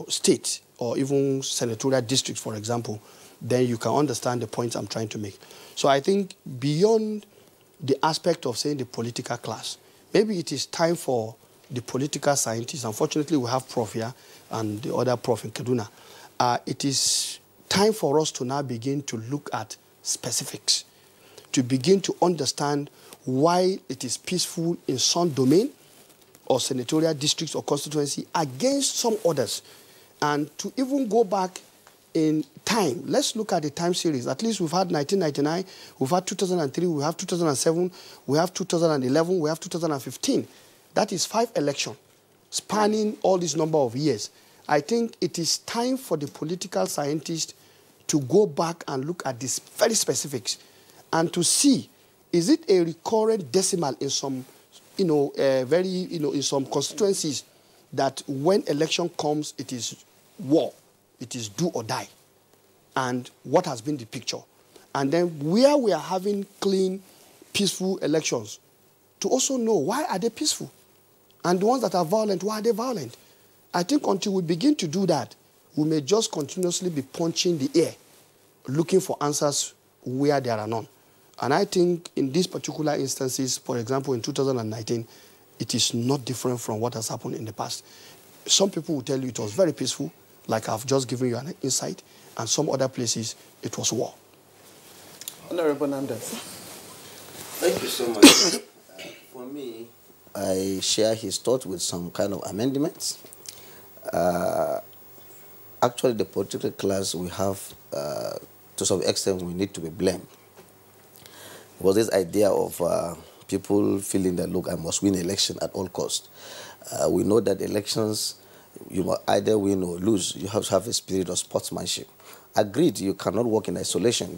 states or even senatorial districts, for example, then you can understand the points I'm trying to make. So I think beyond the aspect of saying the political class, maybe it is time for the political scientists. Unfortunately, we have Prof here and the other Prof in Kaduna. It is time for us to now begin to look at specifics, to begin to understand why it is peaceful in some domain or senatorial districts or constituency against some others, and to even go back in time. Let's look at the time series. At least we've had 1999, we've had 2003, we have 2007, we have 2011, we have 2015. That is 5 elections spanning all this number of years. I think it is time for the political scientists to go back and look at these very specifics and to see, is it a recurrent decimal in some in some constituencies, that when election comes, it is war, it is do or die. And what has been the picture? And then where we are having clean, peaceful elections, to also know why are they peaceful? And the ones that are violent, why are they violent? I think until we begin to do that, we may just continuously be punching the air, looking for answers where there are none. And I think in these particular instances, for example, in 2019, it is not different from what has happened in the past. Some people will tell you it was very peaceful, like I've just given you an insight, and some other places, it was war. Honorable Nandez. Thank you so much. For me, I share his thoughts with some kind of amendments. Actually, the political class we have, to some extent, we need to be blamed. Was this idea of people feeling that, look, I must win election at all costs. We know that elections, you must either win or lose. You have to have a spirit of sportsmanship. Agreed, you cannot work in isolation.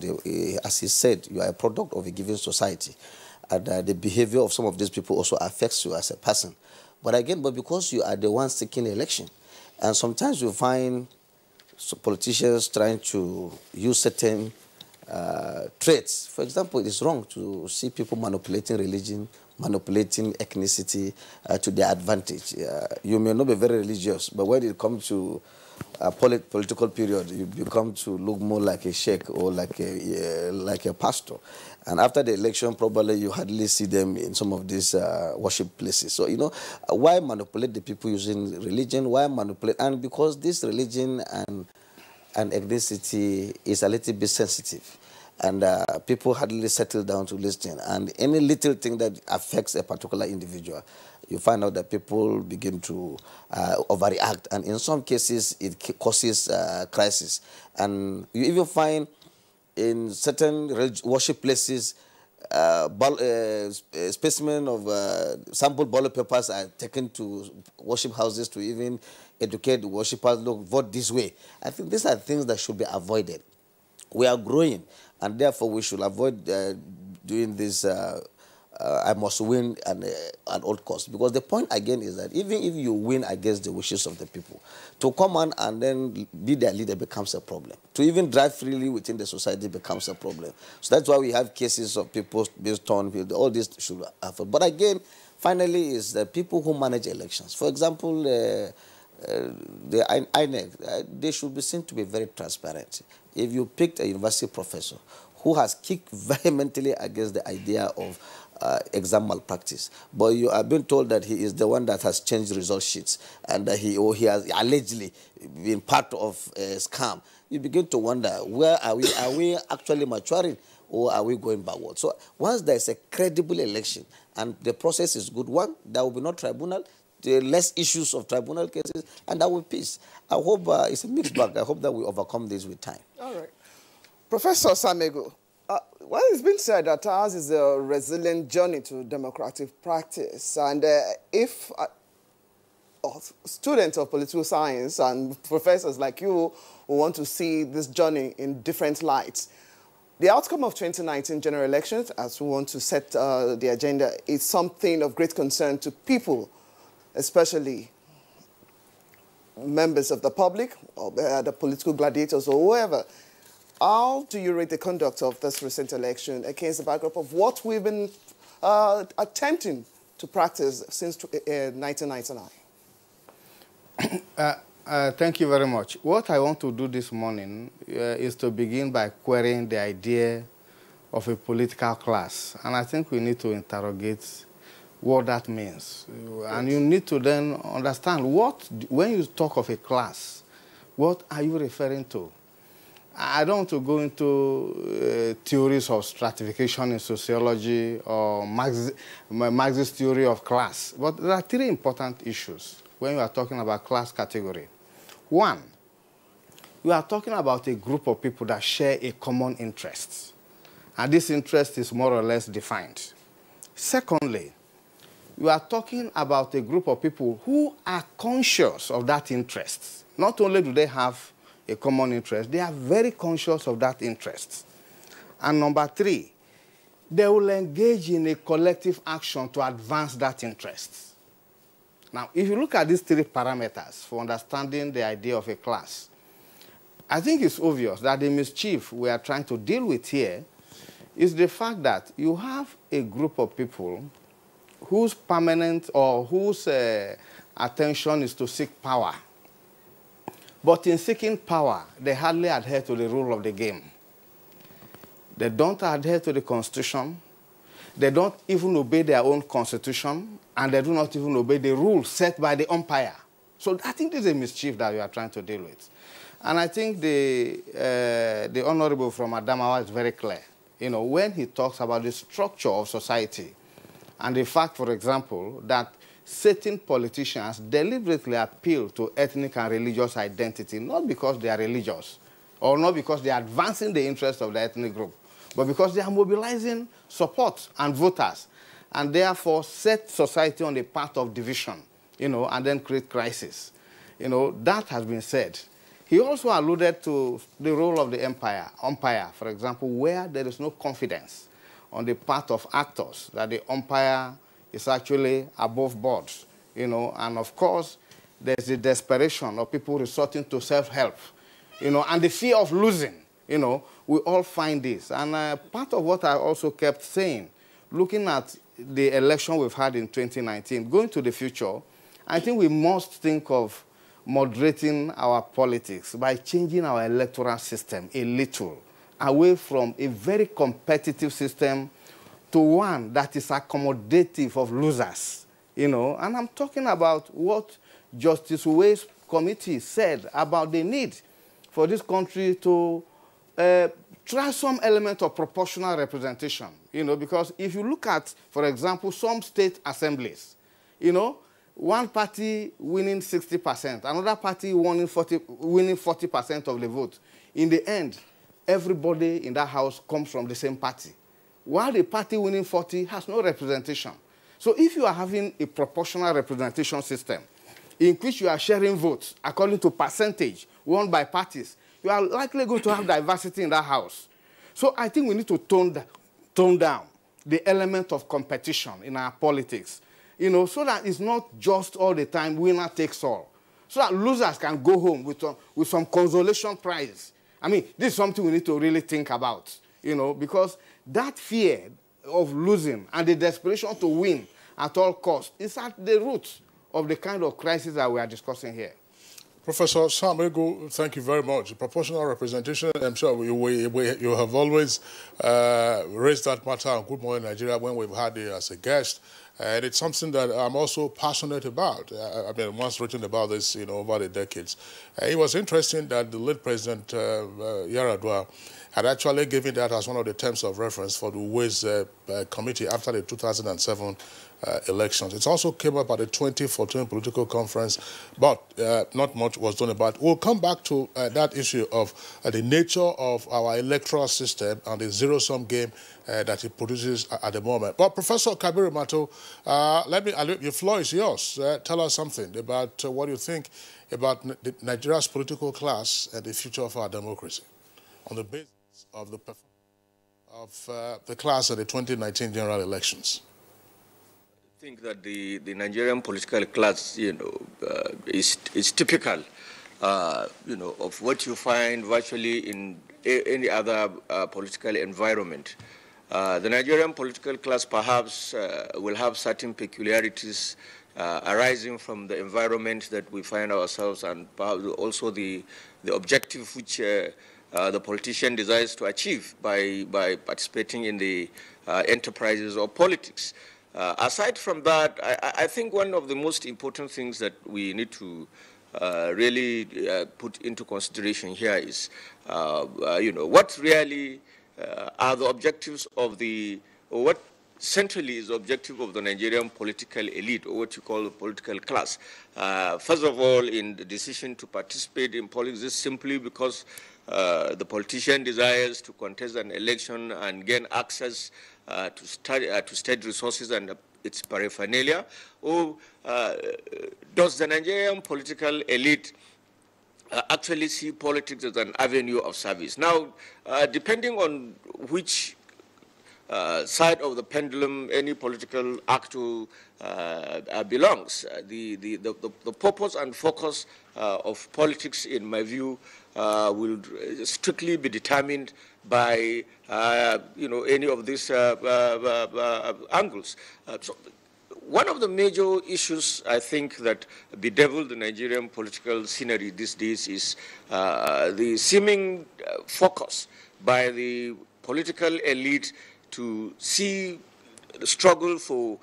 As he said, you are a product of a given society. And the behavior of some of these people also affects you as a person. But again, because you are the one seeking election, and sometimes you find politicians trying to use certain traits. For example, it is wrong to see people manipulating religion, manipulating ethnicity to their advantage. You may not be very religious, but when it comes to a political period, you become to look more like a sheikh or like a pastor. And after the election, probably you hardly see them in some of these worship places. So, why manipulate the people using religion? Why manipulate? And because this religion and ethnicity is a little bit sensitive, and people hardly settle down to listen. And any little thing that affects a particular individual, you find out that people begin to overreact, and in some cases it causes crisis. And you even find in certain worship places, specimen of sample ballot papers are taken to worship houses to even educate the worshippers, look, vote this way. I think these are things that should be avoided. We are growing, and therefore we should avoid doing this I must win at all costs. Because the point again is that even if you win against the wishes of the people, to come on and then be their leader becomes a problem. To even drive freely within the society becomes a problem. So that's why we have cases of people being torn. All this should happen. But again, finally, is the people who manage elections. For example, the INEC, they should be seen to be very transparent. If you picked a university professor who has kicked vehemently against the idea of exam malpractice, but you are being told that he is the one that has changed result sheets and that he has allegedly been part of a scam, you begin to wonder, where are we? Are we actually maturing, or are we going backward? So once there is a credible election and the process is good one, there will be no tribunal, the less issues of tribunal cases, and that will be peace. I hope it's a mixed bag. I hope that we overcome this with time. All right. Professor Samego, well, it's been said that ours is a resilient journey to democratic practice. And if students of political science and professors like you who want to see this journey in different lights, the outcome of 2019 general elections, as we want to set the agenda, is something of great concern to people, especially members of the public, or the political gladiators, or whoever. How do you rate the conduct of this recent election against the backdrop of what we've been attempting to practice since 1999? Thank you very much. What I want to do this morning is to begin by querying the idea of a political class. And I think we need to interrogate what that means. And you need to then understand when you talk of a class, what are you referring to? I don't want to go into theories of stratification in sociology or Marxist theory of class, but there are three important issues when you are talking about class category. One, you are talking about a group of people that share a common interest, and this interest is more or less defined. Secondly, you are talking about a group of people who are conscious of that interest. Not only do they have a common interest, they are very conscious of that interest. And number three, they will engage in a collective action to advance that interest. Now, if you look at these three parameters for understanding the idea of a class, I think it's obvious that the mischief we are trying to deal with here is the fact that you have a group of people whose permanent or whose attention is to seek power. But in seeking power, they hardly adhere to the rule of the game. They don't adhere to the Constitution. They don't even obey their own Constitution, and they do not even obey the rules set by the umpire. So I think this is a mischief that we are trying to deal with. And I think the Honorable from Adamawa is very clear. You know, when he talks about the structure of society and the fact, for example, that certain politicians deliberately appeal to ethnic and religious identity, not because they are religious or not because they are advancing the interests of the ethnic group, but because they are mobilizing support and voters, and therefore set society on a path of division, you know, and then create crisis. You know, that has been said. He also alluded to the role of the umpire, for example, where there is no confidence on the part of actors that the umpire is actually above board, you know, and of course, there's the desperation of people resorting to self-help, you know, and the fear of losing, you know, we all find this. And part of what I also kept saying, looking at the election we've had in 2019, going to the future, I think we must think of moderating our politics by changing our electoral system a little, away from a very competitive system to one that is accommodative of losers, you know. And I'm talking about what Justice Uwe's committee said about the need for this country to try some element of proportional representation, you know, because if you look at, for example, some state assemblies, you know, one party winning 60%, another party winning 40% of the vote. In the end, everybody in that house comes from the same party, while the party winning 40 has no representation. So if you are having a proportional representation system in which you are sharing votes according to percentage won by parties, you are likely going to have diversity in that house. So I think we need to tone down the element of competition in our politics, you know, so that it's not just all the time winner takes all, so that losers can go home with some consolation prize. I mean, this is something we need to really think about, you know, because that fear of losing and the desperation to win at all costs is at the root of the kind of crisis that we are discussing here. Professor Sam Ego, thank you very much. Proportional representation, I'm sure you have always raised that matter on Good Morning Nigeria when we've had you as a guest. And it's something that I'm also passionate about. I've been once written about this, you know, over the decades. It was interesting that the late President Yaradua had actually given that as one of the terms of reference for the Uwe's committee after the 2007 elections. It also came up at the 2014 political conference, but not much was done about it. We'll come back to that issue of the nature of our electoral system and the zero-sum game that it produces at the moment. But Professor Kabiru Mato, your floor is yours. Tell us something about what you think about Nigeria's political class and the future of our democracy on the basis of the performance of the class at the 2019 general elections. I think that the Nigerian political class, you know, is typical, you know, of what you find virtually in any other political environment. The Nigerian political class perhaps will have certain peculiarities arising from the environment that we find ourselves, and perhaps also the objective which the politician desires to achieve by participating in the enterprises of politics. Aside from that, I think one of the most important things that we need to really put into consideration here is, you know, what really are the objectives of or what centrally is the objective of the Nigerian political elite, or what you call the political class. First of all, in the decision to participate in politics is simply because the politician desires to contest an election and gain access to state resources and its paraphernalia, or does the Nigerian political elite actually see politics as an avenue of service? Now, depending on which side of the pendulum any political actor belongs. The purpose and focus of politics, in my view, will strictly be determined by any of these angles. So one of the major issues, I think, that bedevil the Nigerian political scenery these days is the seeming focus by the political elite to see the struggle for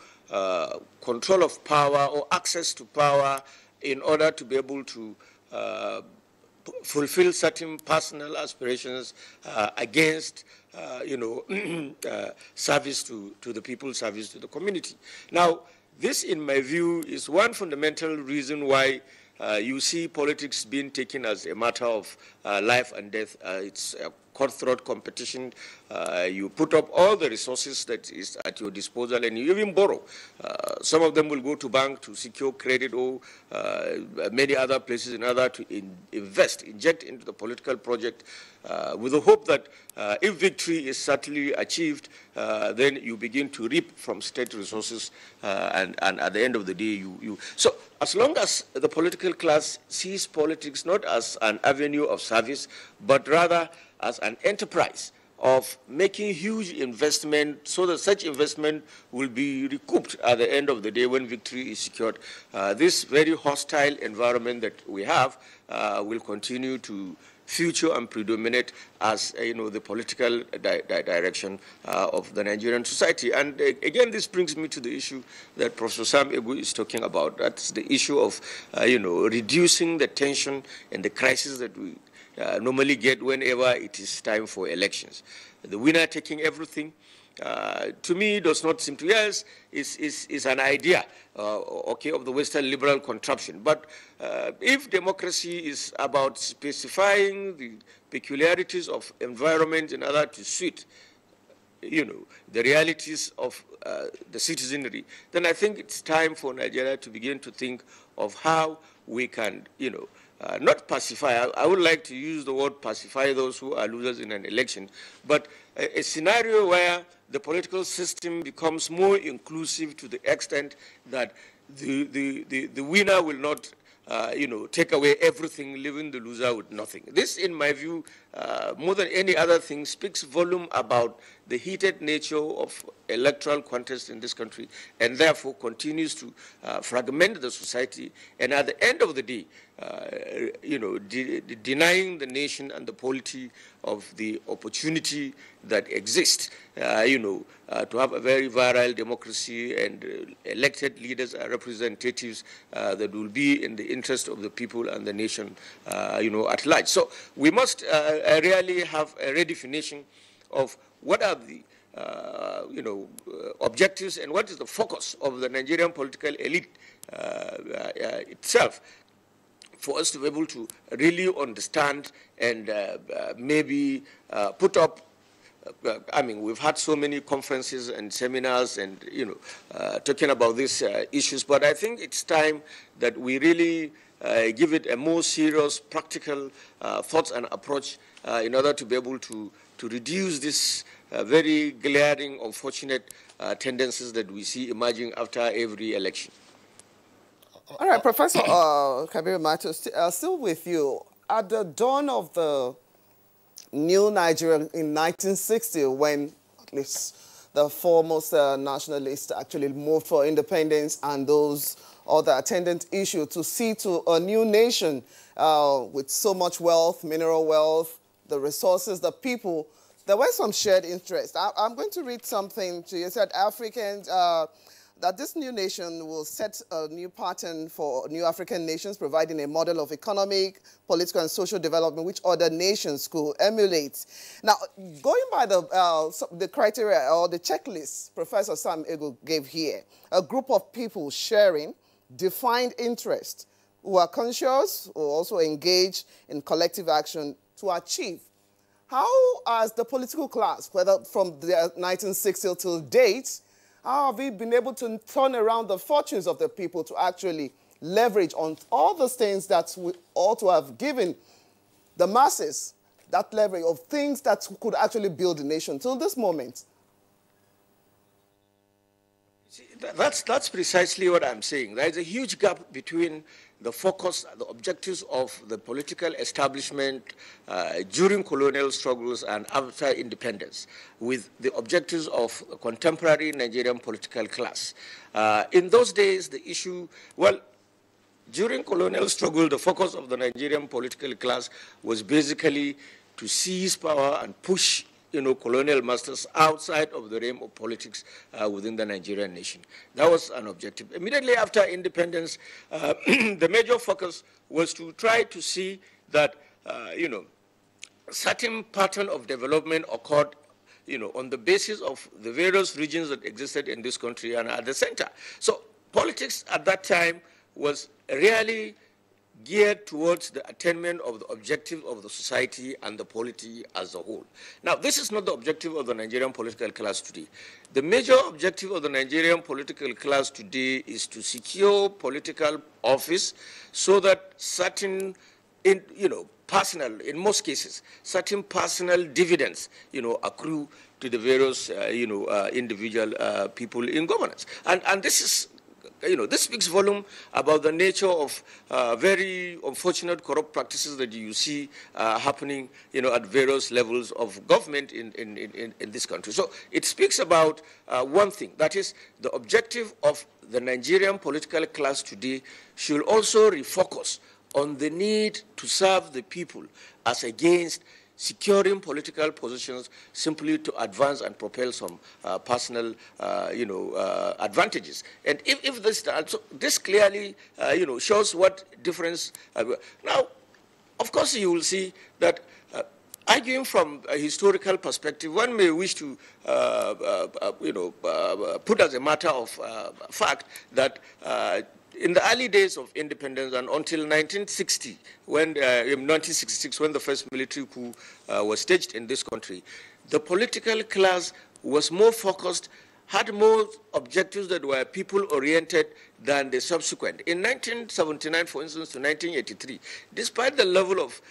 control of power or access to power in order to be able to fulfill certain personal aspirations against, service to the people, service to the community. Now, this, in my view, is one fundamental reason why you see politics being taken as a matter of life and death. It's a cutthroat competition. You put up all the resources that is at your disposal, and you even borrow. Some of them will go to bank to secure credit, or many other places in order to inject into the political project, with the hope that if victory is certainly achieved, then you begin to reap from state resources, and at the end of the day, So as long as the political class sees politics not as an avenue of service, but rather as an enterprise of making huge investment, so that such investment will be recouped at the end of the day when victory is secured, this very hostile environment that we have will continue to future and predominate as the political direction of the Nigerian society. And again, this brings me to the issue that Professor Sam Egu is talking about. That's the issue of reducing the tension and the crisis that we normally get whenever it is time for elections. The winner taking everything, to me, does not seem to, yes, is an idea, of the Western liberal contraption. But if democracy is about specifying the peculiarities of environment in order to suit, the realities of the citizenry, then I think it's time for Nigeria to begin to think of how we can, not pacify. I would like to use the word pacify those who are losers in an election, but a scenario where the political system becomes more inclusive to the extent that the winner will not, take away everything, leaving the loser with nothing. This, in my view, more than any other thing, speaks volume about the heated nature of electoral contest in this country, and therefore continues to fragment the society, and at the end of the day, denying the nation and the polity of the opportunity that exists, to have a very virile democracy and elected leaders and representatives that will be in the interest of the people and the nation, at large. So we must really have a redefinition of what are the objectives and what is the focus of the Nigerian political elite itself, for us to be able to really understand and maybe put up. We've had so many conferences and seminars and, talking about these issues, but I think it's time that we really give it a more serious, practical thoughts and approach in order to be able to reduce this very glaring, unfortunate tendencies that we see emerging after every election. All right, Professor Kabir Mato, still with you. At the dawn of the new Nigeria in 1960, when at least the foremost nationalists actually moved for independence and those other attendant issues to see to a new nation with so much wealth, mineral wealth, the resources, the people, there were some shared interests. I'm going to read something to you. It said Africans, that this new nation will set a new pattern for new African nations, providing a model of economic, political, and social development which other nations could emulate. Now, going by the criteria or the checklist Professor Sam Egu gave here, a group of people sharing defined interests who are conscious, who also engage in collective action to achieve. How has the political class, whether from the 1960s till date, how have we been able to turn around the fortunes of the people to actually leverage on all those things that we ought to have given the masses, that leverage of things that could actually build a nation till this moment? That's precisely what I'm saying. There is a huge gap between the focus, the objectives of the political establishment during colonial struggles and after independence with the objectives of the contemporary Nigerian political class. In those days, the issue, well, during colonial struggle, the focus of the Nigerian political class was basically to seize power and push colonial masters outside of the realm of politics within the Nigerian nation. That was an objective. Immediately after independence, the major focus was to try to see that, certain pattern of development occurred, on the basis of the various regions that existed in this country and at the center. So politics at that time was really geared towards the attainment of the objective of the society and the polity as a whole. Now, this is not the objective of the Nigerian political class today. The major objective of the Nigerian political class today is to secure political office so that certain, personal, in most cases, certain personal dividends, accrue to the various, individual people in governance. And this is this speaks volume about the nature of very unfortunate corrupt practices that you see happening, at various levels of government in this country. So it speaks about one thing, that is the objective of the Nigerian political class today should also refocus on the need to serve the people as against securing political positions simply to advance and propel some personal, advantages. And if this, so this clearly, shows what difference. Now, of course, you will see that arguing from a historical perspective, one may wish to, put as a matter of fact that in the early days of independence and until 1960, in 1966, when the first military coup was staged in this country, the political class was more focused, had more objectives that were people-oriented than the subsequent. In 1979, for instance, to 1983, despite the level of,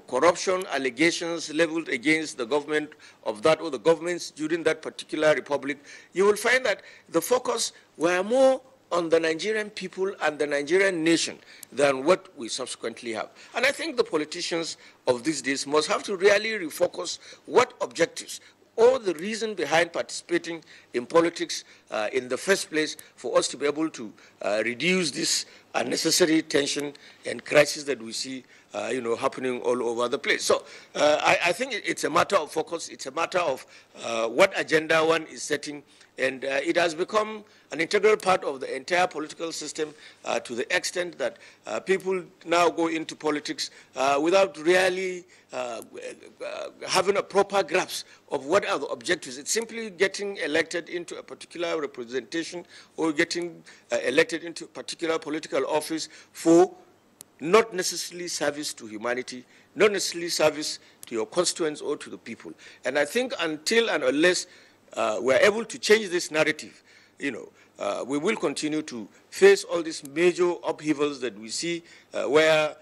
corruption allegations leveled against the government of that or the governments during that particular republic, you will find that the focus were more on the Nigerian people and the Nigerian nation than what we subsequently have. And I think the politicians of these days must have to really refocus what objectives or the reason behind participating in politics in the first place for us to be able to reduce this unnecessary tension and crisis that we see happening all over the place. So I think it's a matter of focus. It's a matter of what agenda one is setting. And it has become an integral part of the entire political system to the extent that people now go into politics without really having a proper grasp of what are the objectives. It's simply getting elected into a particular representation or getting elected into a particular political office for not necessarily service to humanity, not necessarily service to your constituents or to the people. And I think until and unless we're able to change this narrative, we will continue to face all these major upheavals that we see where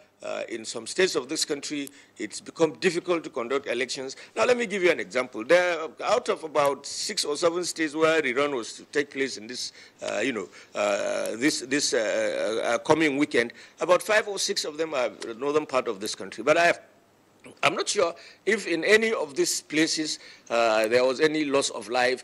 in some states of this country, it's become difficult to conduct elections. Now, let me give you an example. There, out of about 6 or 7 states where rerun was to take place in this, coming weekend, about 5 or 6 of them are the northern part of this country. But I'm not sure if in any of these places there was any loss of life.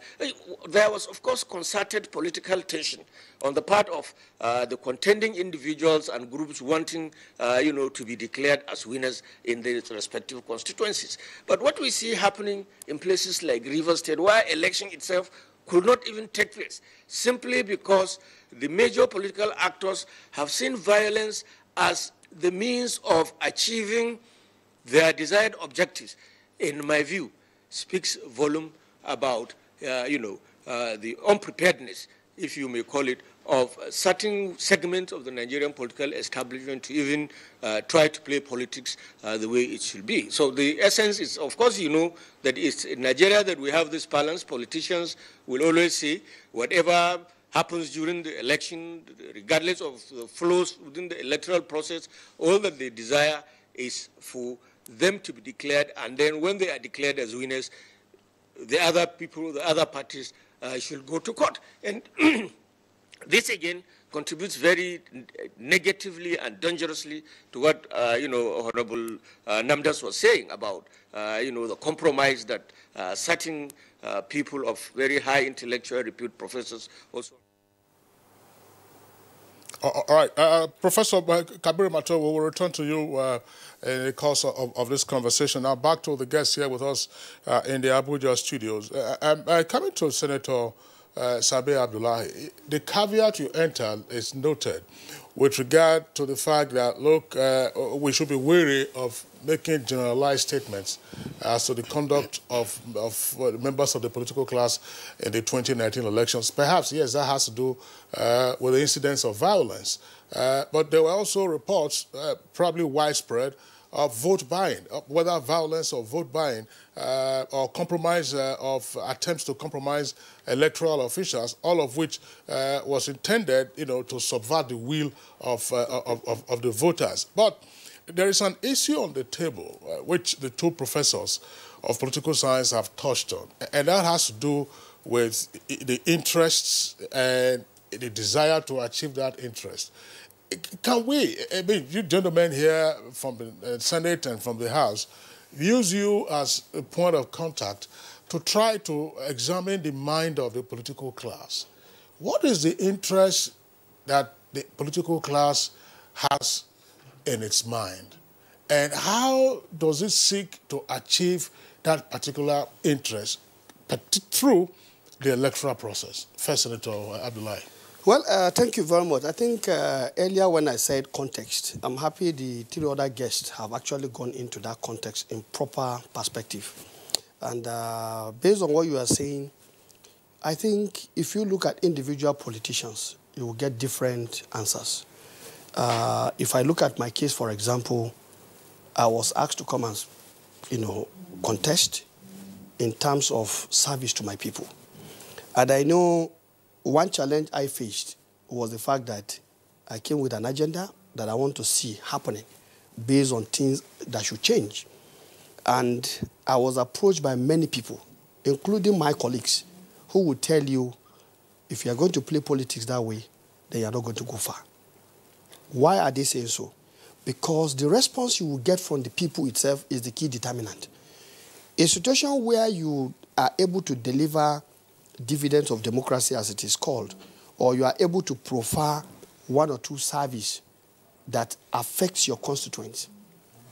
There was, of course, concerted political tension on the part of the contending individuals and groups wanting, to be declared as winners in their respective constituencies. But what we see happening in places like Rivers State, where election itself could not even take place, simply because the major political actors have seen violence as the means of achieving their desired objectives, in my view, speaks volume about, the unpreparedness, if you may call it, of certain segments of the Nigerian political establishment to even try to play politics the way it should be. So the essence is, of course, that it's in Nigeria that we have this balance. Politicians will always say whatever happens during the election, regardless of the flows within the electoral process, all that they desire is for them to be declared, and then when they are declared as winners, the other people, the other parties should go to court. And this again contributes very negatively and dangerously to what Honorable Namdas was saying about the compromise that certain people of very high intellectual repute, professors also. All right, Professor Kabir Mato, we will return to you in the course of this conversation. Now back to the guests here with us in the Abuja studios. Coming to Senator Sabe Abdullahi, the caveat you entered is noted with regard to the fact that, look, we should be wary of making generalized statements as to the conduct of members of the political class in the 2019 elections. Perhaps, yes, that has to do with the incidents of violence. But there were also reports, probably widespread, of vote buying, whether violence or vote buying, or compromise of attempts to compromise electoral officials, all of which was intended, to subvert the will of the voters. But there is an issue on the table which the two professors of political science have touched on, and that has to do with the interests and the desire to achieve that interest. Can we, you gentlemen here from the Senate and from the House, use you as a point of contact to try to examine the mind of the political class? What is the interest that the political class has in its mind? And how does it seek to achieve that particular interest through the electoral process? First, Senator Abdullahi. Well, thank you very much. I think earlier when I said context, I'm happy the three other guests have actually gone into that context in proper perspective. And based on what you are saying, I think if you look at individual politicians, you will get different answers. If I look at my case, for example, I was asked to come and, contest in terms of service to my people. And I know one challenge I faced was the fact that I came with an agenda that I want to see happening based on things that should change. And I was approached by many people, including my colleagues, who would tell you, if you are going to play politics that way, then you are not going to go far. Why are they saying so? Because the response you will get from the people itself is the key determinant. A situation where you are able to deliver dividends of democracy, as it is called, or you are able to profile one or two services that affects your constituents.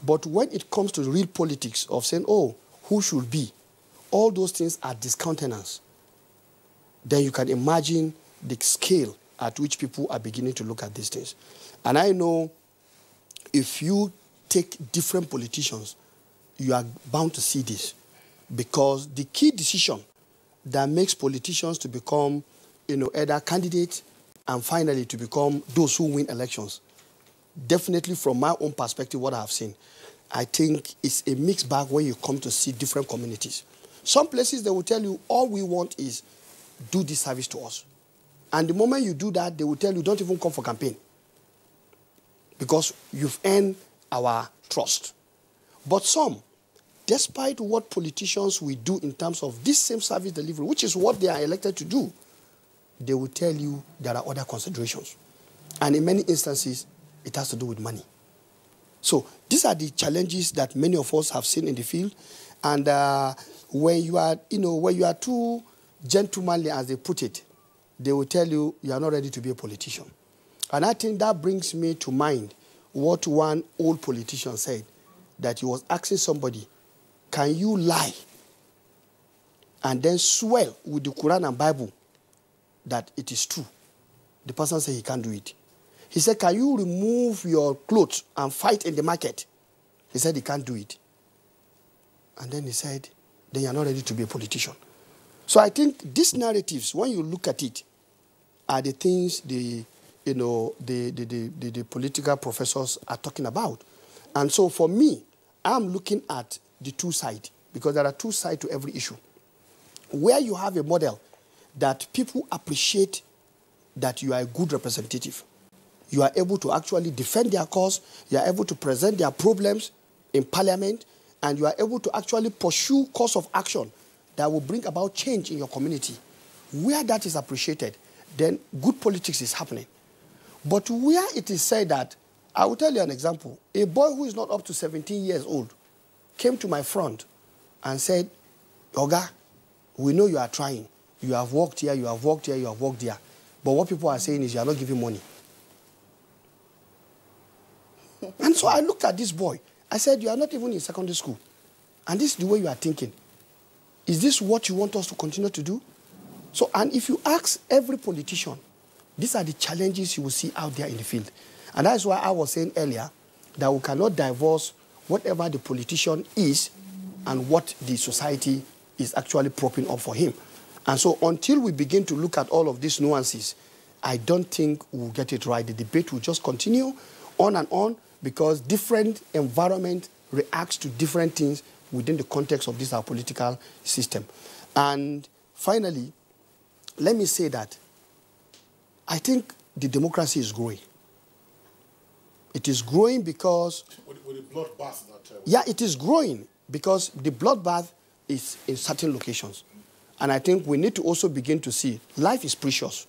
But when it comes to the real politics of saying, oh, who should be, all those things are discountenanced. Then you can imagine the scale at which people are beginning to look at these things. And I know if you take different politicians, you are bound to see this. Because the key decision that makes politicians to become, either candidates and finally to become those who win elections, definitely from my own perspective, what I have seen, I think it's a mixed bag when you come to see different communities. Some places they will tell you, all we want is do this service to us. And the moment you do that, they will tell you, don't even come for campaign. Because you've earned our trust. But some, despite what politicians will do in terms of this same service delivery, which is what they are elected to do, they will tell you there are other considerations. And in many instances, it has to do with money. So these are the challenges that many of us have seen in the field. And when you are, when you are too gentlemanly, as they put it, they will tell you you are not ready to be a politician. And I think that brings me to mind what one old politician said, that he was asking somebody, can you lie and then swear with the Quran and Bible that it is true? The person said he can't do it. He said, can you remove your clothes and fight in the market? He said he can't do it. And then he said, then you're not ready to be a politician. So I think these narratives, when you look at it, are the things the political professors are talking about. And so for me, I'm looking at the two sides, because there are two sides to every issue. Where you have a model that people appreciate that you are a good representative, you are able to actually defend their cause, you are able to present their problems in parliament, and you are able to actually pursue course of action that will bring about change in your community, where that is appreciated, then good politics is happening. But where it is said that, I will tell you an example. A boy who is not up to 17 years old came to my front and said, Oga, we know you are trying. You have worked here, you have worked here, you have worked there. But what people are saying is you are not giving money. And so I looked at this boy. I said, you are not even in secondary school. And this is the way you are thinking. Is this what you want us to continue to do? So, and if you ask every politician, these are the challenges you will see out there in the field. And that's why I was saying earlier that we cannot divorce whatever the politician is and what the society is actually propping up for him. And so until we begin to look at all of these nuances, I don't think we'll get it right. The debate will just continue on and on because different environment reacts to different things within the context of this our political system. And finally, let me say that I think the democracy is growing. It is growing because... With the bloodbath that... yeah, it is growing because the bloodbath is in certain locations. And I think we need to also begin to see life is precious.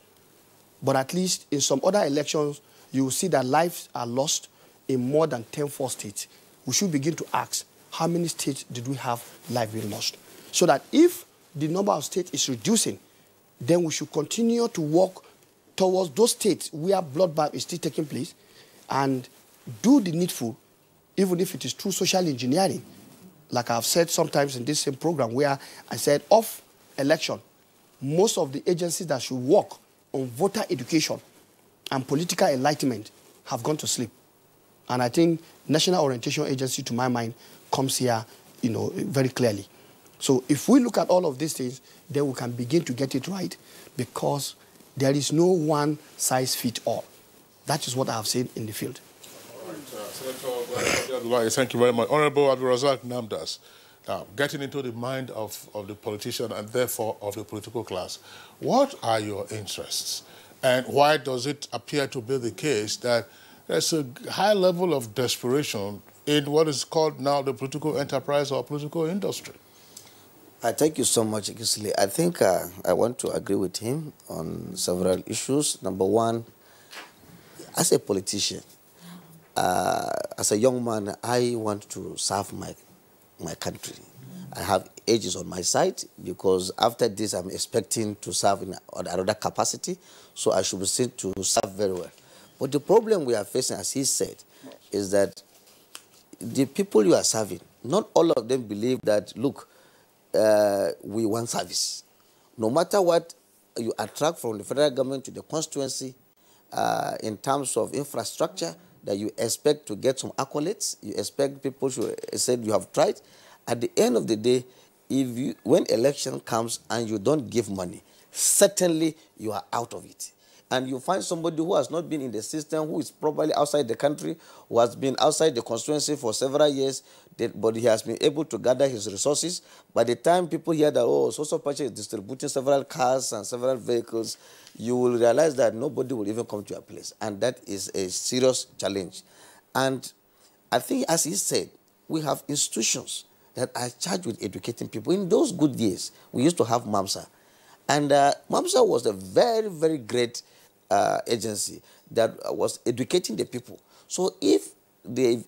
But at least in some other elections, you will see that lives are lost in more than 10 states. We should begin to ask, how many states did we have life being lost? So that if the number of states is reducing, then we should continue to work towards those states where bloodbath is still taking place and do the needful, even if it is through social engineering. Like I've said sometimes in this same program where I said off election, most of the agencies that should work on voter education and political enlightenment have gone to sleep. And I think National Orientation Agency, to my mind, comes here, very clearly. So if we look at all of these things, then we can begin to get it right because there is no one size fit all. That is what I have seen in the field. All right, Senator, thank you very much. Honorable Abdulrazak Namdas, now getting into the mind of the politician and therefore of the political class, what are your interests? And why does it appear to be the case that there's a high level of desperation in what is called now the political enterprise or political industry? Thank you so much, Gisli. I think I want to agree with him on several issues. Number one, as a politician, as a young man, I want to serve my country. I have ages on my side because after this I'm expecting to serve in another capacity, so I should be seen to serve very well. But the problem we are facing, as he said, is that the people you are serving, not all of them believe that, look, we want service. No matter what you attract from the federal government to the constituency in terms of infrastructure, that you expect to get some accolades, you expect people to say you have tried. At the end of the day, when election comes and you don't give money, certainly you are out of it. And you find somebody who has not been in the system, who is probably outside the country, who has been outside the constituency for several years, but he has been able to gather his resources. By the time people hear that, oh, Social Party is distributing several cars and several vehicles, you will realize that nobody will even come to your place. And that is a serious challenge. And I think, as he said, we have institutions that are charged with educating people. In those good years, we used to have MAMSA. And MAMSA was a very, very great agency that was educating the people. So if the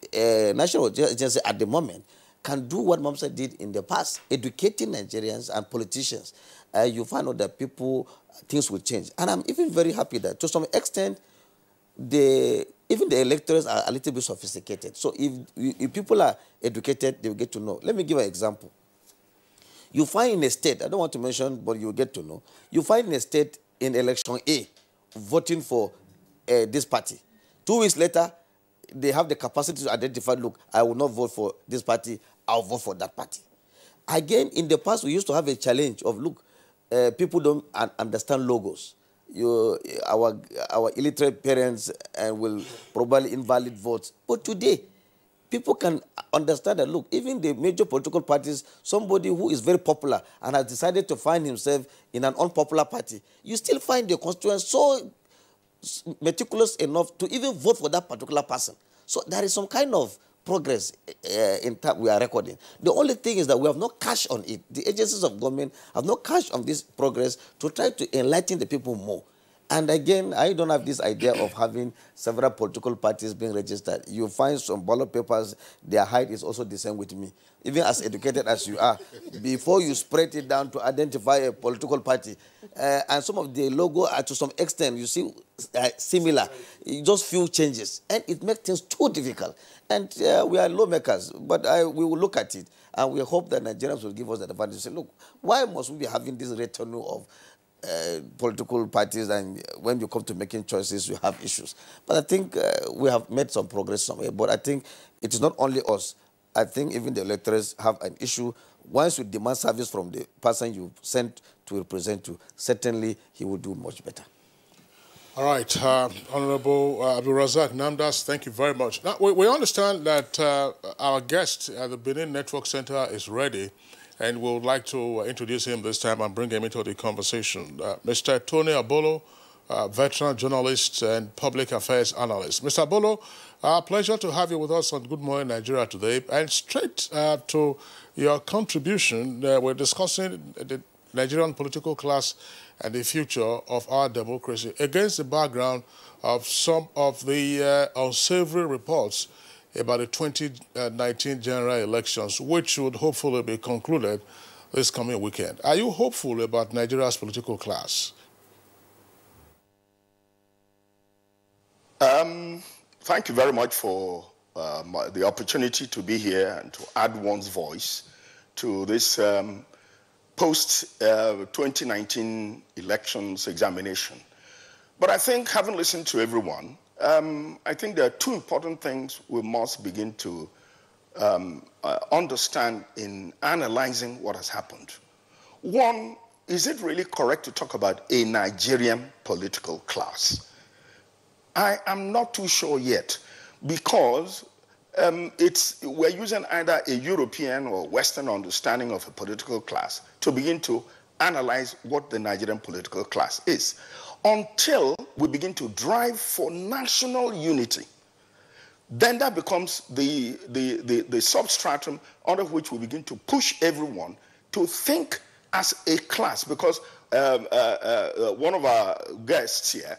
national agency at the moment can do what MAMSA did in the past, educating Nigerians and politicians, you find out that things will change. And I'm even very happy that to some extent, even the electors are a little bit sophisticated. So if people are educated, they will get to know. Let me give an example. You find in a state, I don't want to mention, but you'll get to know, you find in a state in election A, voting for this party. 2 weeks later, they have the capacity to identify, look, I will not vote for this party, I'll vote for that party. Again, in the past, we used to have a challenge of, look, people don't understand logos. Our illiterate parents will probably invalid votes. But today, people can understand that, look, even the major political parties, somebody who is very popular and has decided to find himself in an unpopular party, you still find the constituents so meticulous enough to even vote for that particular person. So there is some kind of progress in time we are recording. The only thing is that we have not cashed on it. The agencies of government have not cashed on this progress to try to enlighten the people more. And again, I don't have this idea of having several political parties being registered. You find some ballot papers, their height is also the same with me. Even as educated as you are, before you spread it down to identify a political party, and some of the logo are to some extent, you see, similar, just few changes. And it makes things too difficult. And we are lawmakers, but we will look at it, and we hope that Nigerians will give us the advantage to say, look, why must we be having this retinue of political parties, and when you come to making choices, you have issues. But I think we have made some progress somewhere. But I think it is not only us. I think even the electors have an issue. Once you demand service from the person you sent to represent you, certainly he will do much better. All right, Honorable Abdulrazak Namdas, thank you very much. Now, we understand that our guest at the Benin Network Center is ready, and we would like to introduce him this time and bring him into the conversation. Mr. Tony Abolo, veteran journalist and public affairs analyst. Mr. Abolo, pleasure to have you with us on Good Morning Nigeria today. And straight to your contribution, we're discussing the Nigerian political class and the future of our democracy against the background of some of the unsavory reports about the 2019 general elections, which should hopefully be concluded this coming weekend. Are you hopeful about Nigeria's political class? Thank you very much for the opportunity to be here and to add one's voice to this post-2019 elections examination. But I think, having listened to everyone, I think there are two important things we must begin to understand in analyzing what has happened. One, is it really correct to talk about a Nigerian political class? I am not too sure yet, because we're using either a European or Western understanding of a political class to begin to analyze what the Nigerian political class is, until we begin to drive for national unity. Then that becomes the substratum under which we begin to push everyone to think as a class, because one of our guests here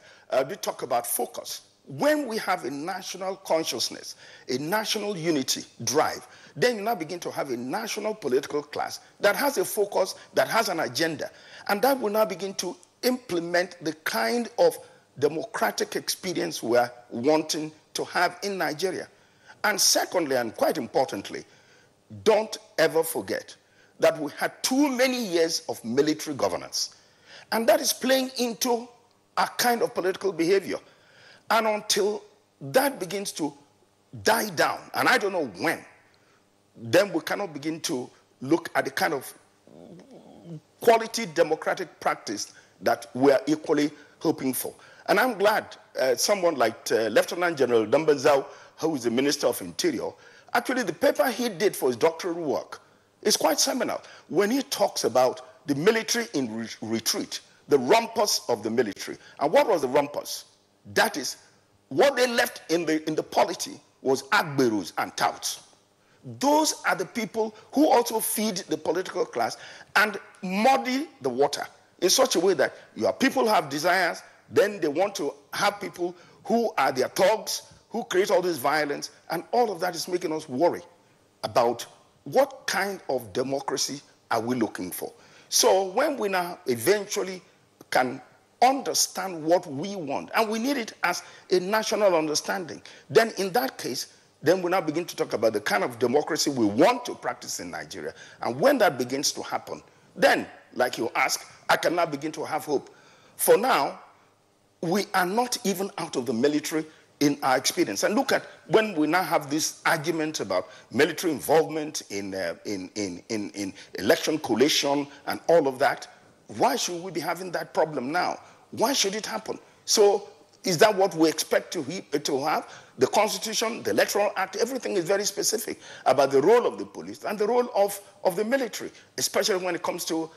did talk about focus. When we have a national consciousness, a national unity drive, then you now begin to have a national political class that has a focus, that has an agenda, and that will now begin to implement the kind of democratic experience we're wanting to have in Nigeria. And secondly, and quite importantly, don't ever forget that we had too many years of military governance, and that is playing into a kind of political behavior. And until that begins to die down, and I don't know when, then we cannot begin to look at the kind of quality democratic practice that we are equally hoping for. And I'm glad someone like Lieutenant General Dambazao, who is the Minister of Interior, actually the paper he did for his doctoral work is quite seminal when he talks about the military in retreat, the rumpus of the military. And what was the rumpus? That is, what they left in the polity was agberus and touts. Those are the people who also feed the political class and muddy the water in such a way that your people have desires, then they want to have people who are their thugs, who create all this violence, and all of that is making us worry about what kind of democracy are we looking for. So when we now eventually can understand what we want, and we need it as a national understanding, then in that case, then we now begin to talk about the kind of democracy we want to practice in Nigeria. And when that begins to happen, then, like you ask, I can now begin to have hope. For now, we are not even out of the military in our experience. And look at when we now have this argument about military involvement in election collation and all of that. Why should we be having that problem now? Why should it happen? So is that what we expect to have? The Constitution, the Electoral Act, everything is very specific about the role of the police and the role of the military, especially when it comes to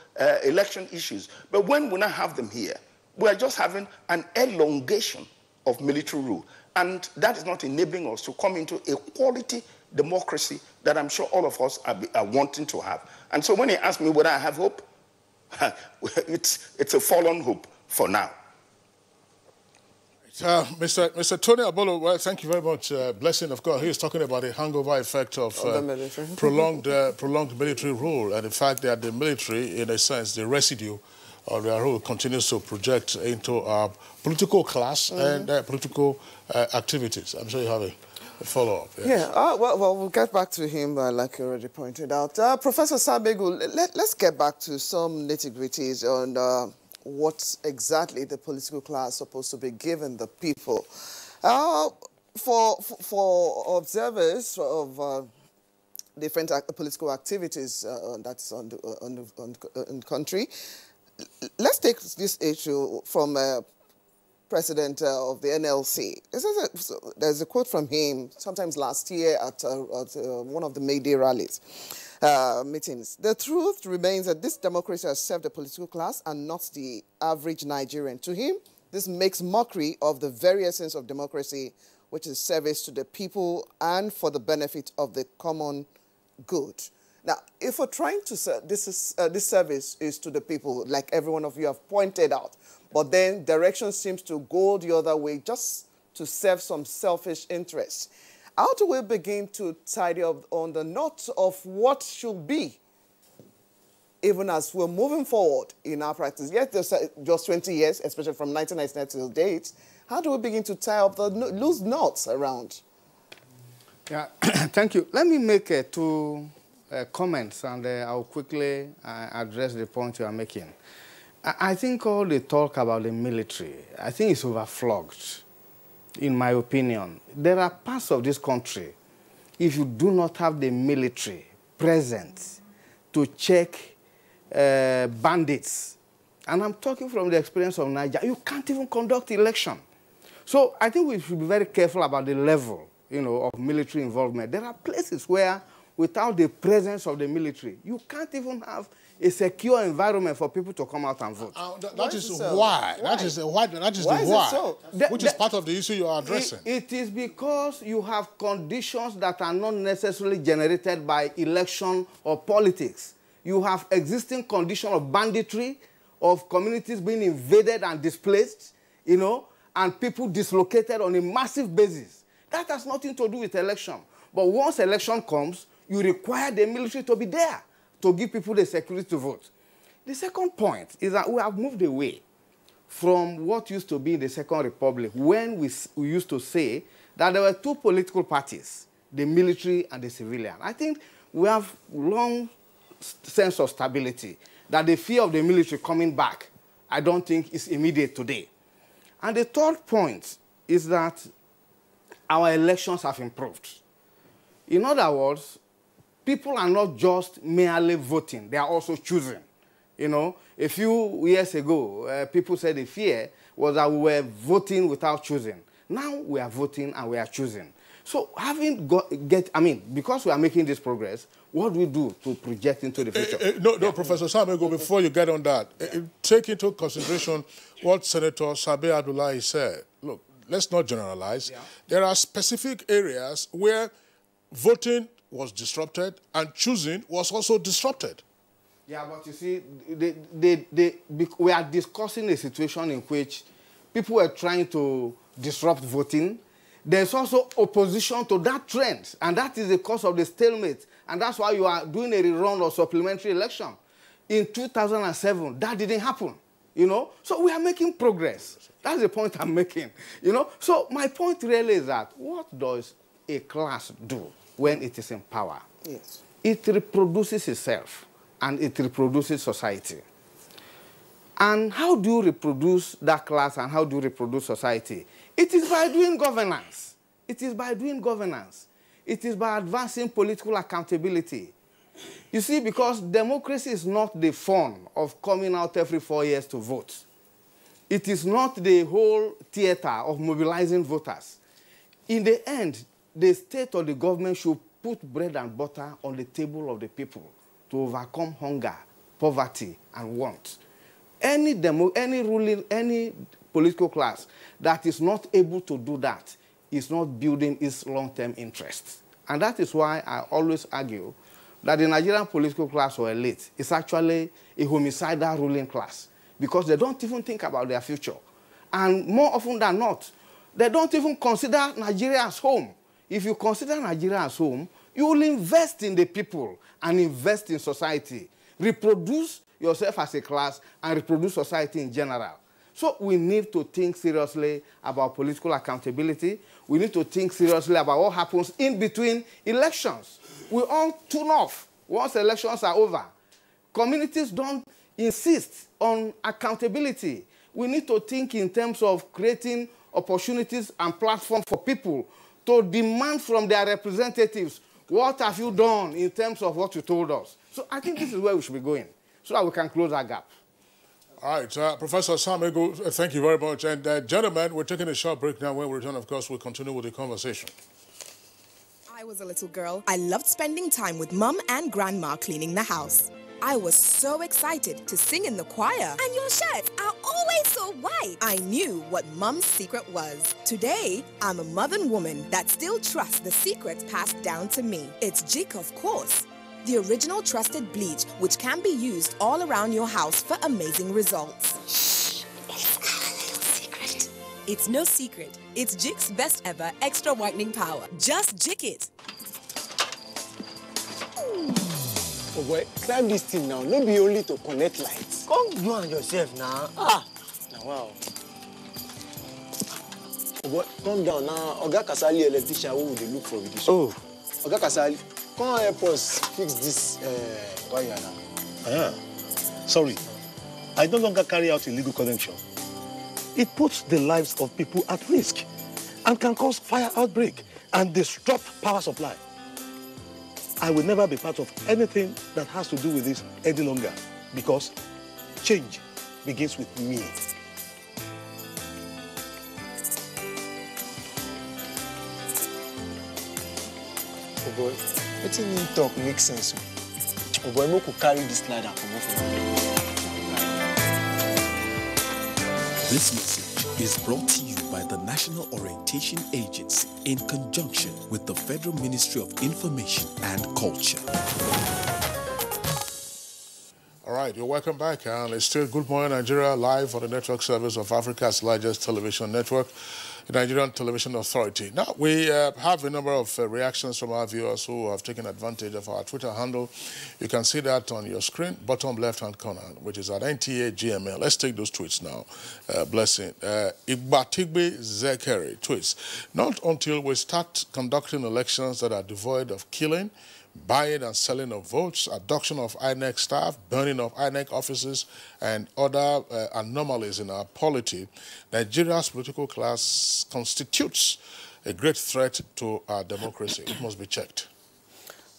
election issues. But when we now have them here, we are just having an elongation of military rule. And that is not enabling us to come into a quality democracy that I'm sure all of us are wanting to have. And so when he asked me whether I have hope, it's a fallen hope for now. Mr. Tony Abolo, well, thank you very much. Blessing, of course, he is talking about the hangover effect of prolonged military rule and the fact that the military, in a sense, the residue of their rule continues to project into our political class and political activities. I'm sure you have a follow-up. Yes. Yeah, well, we'll get back to him, like you already pointed out. Professor Sabegu, let's get back to some nitty-gritties on what exactly the political class is supposed to be giving the people. For observers of different political activities that's on the country, let's take this issue from president of the NLC. There's a quote from him sometimes last year at one of the May Day rallies. Meetings. The truth remains that this democracy has served the political class and not the average Nigerian. To him, this makes mockery of the very essence of democracy, which is service to the people and for the benefit of the common good. Now, if we're trying to this service is to the people, like every one of you have pointed out, but then direction seems to go the other way just to serve some selfish interests. How do we begin to tidy up on the knots of what should be, even as we're moving forward in our practice? Yet there's just 20 years, especially from 1999 till date. How do we begin to tie up the loose knots around? Yeah, thank you. Let me make two comments, and I'll quickly address the point you are making. I think all the talk about the military, I think it's overflogged. In my opinion, there are parts of this country, if you do not have the military present to check bandits, and I'm talking from the experience of Nigeria, you can't even conduct election. So I think we should be very careful about the level, of military involvement. There are places where, without the presence of the military, you can't even have a secure environment for people to come out and vote. That is why. That is the why. Which is part of the issue you are addressing. It is because you have conditions that are not necessarily generated by election or politics. You have existing conditions of banditry, of communities being invaded and displaced, and people dislocated on a massive basis. That has nothing to do with election. But once election comes, you require the military to be there to give people the security to vote. The second point is that we have moved away from what used to be in the Second Republic, when we used to say that there were two political parties, the military and the civilian. I think we have long sense of stability, that the fear of the military coming back, I don't think is immediate today. And the third point is that our elections have improved. In other words, people are not just merely voting, they are also choosing. A few years ago, people said the fear was that we were voting without choosing. Now we are voting and we are choosing. So because we are making this progress, what do we do to project into the future? No, Professor Sabego, before you get on that, take into consideration what Senator Sabe Abdullahi said. Look, let's not generalize. Yeah. There are specific areas where voting was disrupted and choosing was also disrupted. Yeah, but you see, we are discussing a situation in which people were trying to disrupt voting. There's also opposition to that trend, and that is the cause of the stalemate. And that's why you are doing a rerun of supplementary election. In 2007, that didn't happen, So we are making progress. That's the point I'm making, So my point really is that what does a class do when it is in power? Yes. It reproduces itself, and it reproduces society. And how do you reproduce that class, and how do you reproduce society? It is by doing governance. It is by doing governance. It is by advancing political accountability. You see, because democracy is not the fun of coming out every 4 years to vote. It is not the whole theater of mobilizing voters. In the end, the state or the government should put bread and butter on the table of the people to overcome hunger, poverty, and want. Any political class that is not able to do that is not building its long-term interests. And that is why I always argue that the Nigerian political class or elite is actually a homicidal ruling class because they don't even think about their future. And more often than not, they don't even consider Nigeria as home. If you consider Nigeria as home, you will invest in the people and invest in society, reproduce yourself as a class and reproduce society in general. So we need to think seriously about political accountability. We need to think seriously about what happens in between elections. We all tune off once elections are over. Communities don't insist on accountability. We need to think in terms of creating opportunities and platforms for people to demand from their representatives, what have you done in terms of what you told us? So I think this is where we should be going, so that we can close that gap. All right, Professor Samego, thank you very much. And gentlemen, we're taking a short break now. When we return, of course, we'll continue with the conversation. I was a little girl. I loved spending time with Mum and Grandma cleaning the house. I was so excited to sing in the choir. And your shirts are always so white. I knew what Mum's secret was. Today, I'm a modern woman that still trusts the secrets passed down to me. It's Jik, of course. The original trusted bleach, which can be used all around your house for amazing results. Shh, it's our little secret. It's no secret. It's Jik's best ever extra whitening power. Just Jik it. Oh boy, climb this thing now. No be only to connect lights. Come you and yourself now. Ah. Now wow. Oh boy, calm down now. Oga Kasali electrician who would they look for with this? Oh. Oga Kasali, come help us fix this wire now. Ah. Sorry. I no longer carry out illegal connection. It puts the lives of people at risk and can cause fire outbreak and disrupt power supply. I will never be part of anything that has to do with this any longer because change begins with me. Oh boy, letting him talk makes sense. Oh boy, we could carry this ladder from over. This message is brought to you by the National Orientation Agency in conjunction with the Federal Ministry of Information and Culture. All right, you're welcome back. And it's still Good Morning Nigeria live on the network service of Africa's largest television network, the Nigerian Television Authority. Now, we have a number of reactions from our viewers who have taken advantage of our Twitter handle. You can see that on your screen, bottom left-hand corner, which is at NTA GML. Let's take those tweets now. Blessing. Igbatigbe Zekeri tweets, not until we start conducting elections that are devoid of killing, buying and selling of votes, abduction of INEC staff, burning of INEC offices, and other anomalies in our polity, Nigeria's political class constitutes a great threat to our democracy. It must be checked.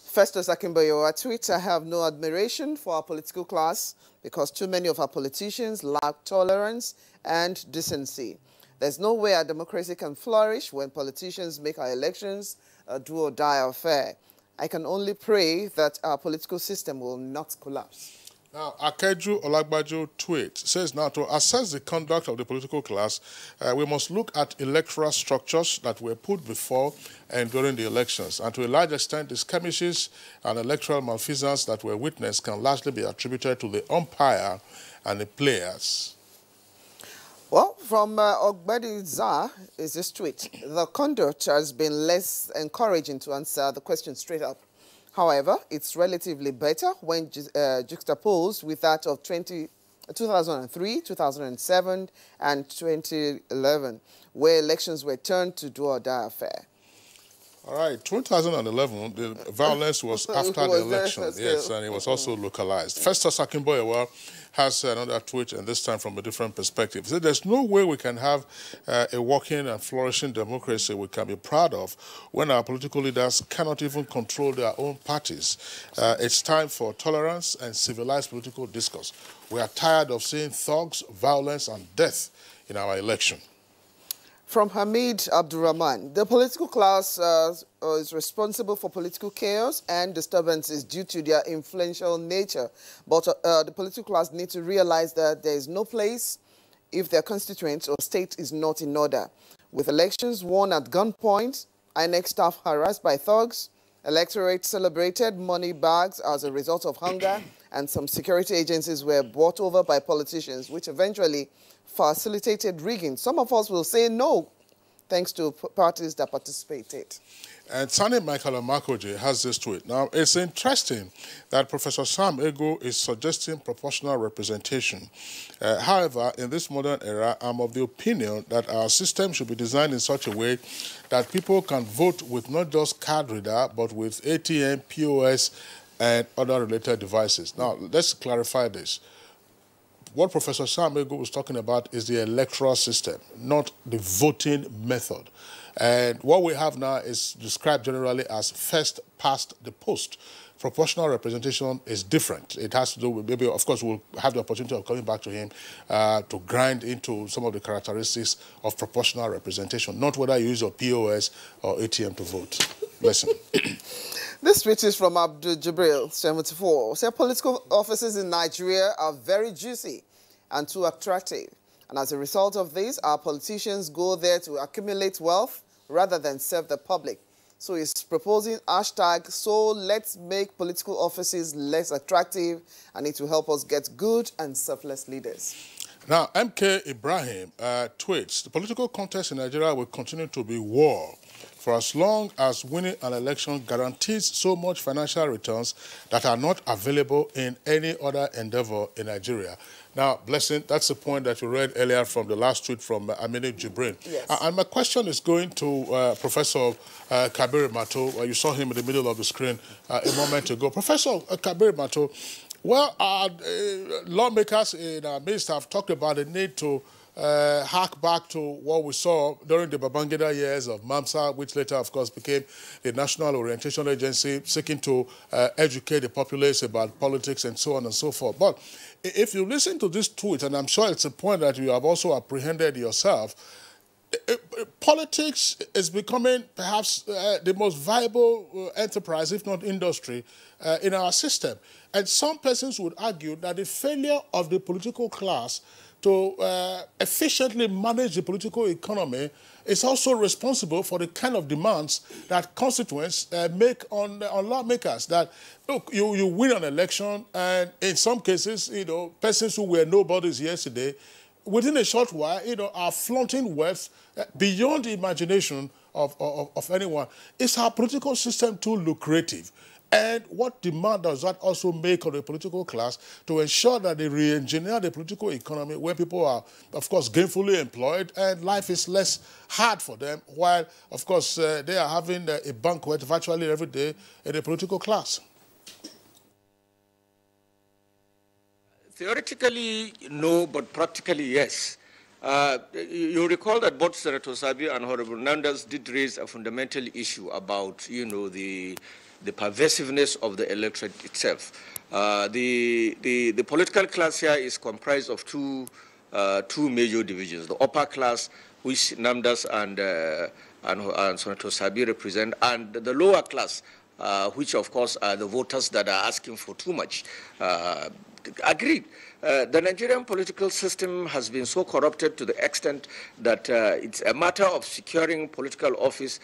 Festus Akimboyo, at Twitter, I have no admiration for our political class because too many of our politicians lack tolerance and decency. There's no way our democracy can flourish when politicians make our elections a do-or-die affair. I can only pray that our political system will not collapse. Now, Akeju Olagbaju tweet says, now to assess the conduct of the political class, we must look at electoral structures that were put before and during the elections. And to a large extent, the skirmishes and electoral malfeasance that were witnessed can largely be attributed to the umpire and the players. Well, from Ogbedi Zah is this tweet. The conduct has been less encouraging to answer the question straight up. However, it's relatively better when juxtaposed with that of 2003, 2007, and 2011, where elections were turned to do-or-die affair. All right, 2011, the violence was after the election, yes, and it was also localized. Festus Akimboyewa has another tweet, and this time from a different perspective. He said, there's no way we can have a working and flourishing democracy we can be proud of when our political leaders cannot even control their own parties. It's time for tolerance and civilized political discourse. We are tired of seeing thugs, violence, and death in our election. From Hamid Abdurrahman, the political class is responsible for political chaos and disturbances due to their influential nature. But the political class need to realize that there is no place if their constituent or state is not in order. With elections won at gunpoint, INEC staff harassed by thugs, Electorate celebrated money bags as a result of hunger, and some security agencies were bought over by politicians, which eventually facilitated rigging. Some of us will say no, thanks to parties that participated. And Sani Michael Amakoje has this tweet. Now, it's interesting that Professor Sam Ego is suggesting proportional representation. However, in this modern era, I'm of the opinion that our system should be designed in such a way that people can vote with not just card reader, but with ATM, POS, and other related devices. Now, let's clarify this. What Professor Sam Ego was talking about is the electoral system, not the voting method. And what we have now is described generally as first past the post. Proportional representation is different. It has to do with, maybe, of course, we'll have the opportunity of coming back to him to grind into some of the characteristics of proportional representation, not whether you use your POS or ATM to vote. Listen. This tweet is from Abdul Jibril, 74. Say political offices in Nigeria are very juicy and too attractive. And as a result of this, our politicians go there to accumulate wealth rather than serve the public. So he's proposing hashtag, so let's make political offices less attractive, and it will help us get good and selfless leaders. Now, MK Ibrahim tweets, the political contest in Nigeria will continue to be war for as long as winning an election guarantees so much financial returns that are not available in any other endeavor in Nigeria. Now, Blessing, that's the point that you read earlier from the last tweet from Aminu Jibrin. Yes. And my question is going to Professor Kabir Mato. You saw him in the middle of the screen a moment ago. Professor Kabir Mato, well, lawmakers in our midst have talked about the need to hark back to what we saw during the Babangida years of MAMSA, which later, of course, became the National Orientation Agency, seeking to educate the populace about politics and so on and so forth. But if you listen to this tweet, and I'm sure it's a point that you have also apprehended yourself, politics is becoming perhaps the most viable enterprise, if not industry, in our system. And some persons would argue that the failure of the political class to efficiently manage the political economy is also responsible for the kind of demands that constituents make on lawmakers. That, look, you win an election, and in some cases, persons who were nobodies yesterday, within a short while, are flaunting wealth beyond the imagination of anyone. Is our political system too lucrative? And what demand does that also make on the political class to ensure that they re-engineer the political economy where people are, of course, gainfully employed and life is less hard for them, while, of course, they are having a banquet virtually every day in the political class? Theoretically, no, but practically, yes. You recall that both Senator Sabi and Honorable Nandas did raise a fundamental issue about, the pervasiveness of the electorate itself. The political class here is comprised of two major divisions: the upper class, which Nandas and Senator Sabi represent, and the lower class, which of course are the voters that are asking for too much. Agreed. The Nigerian political system has been so corrupted to the extent that it's a matter of securing political office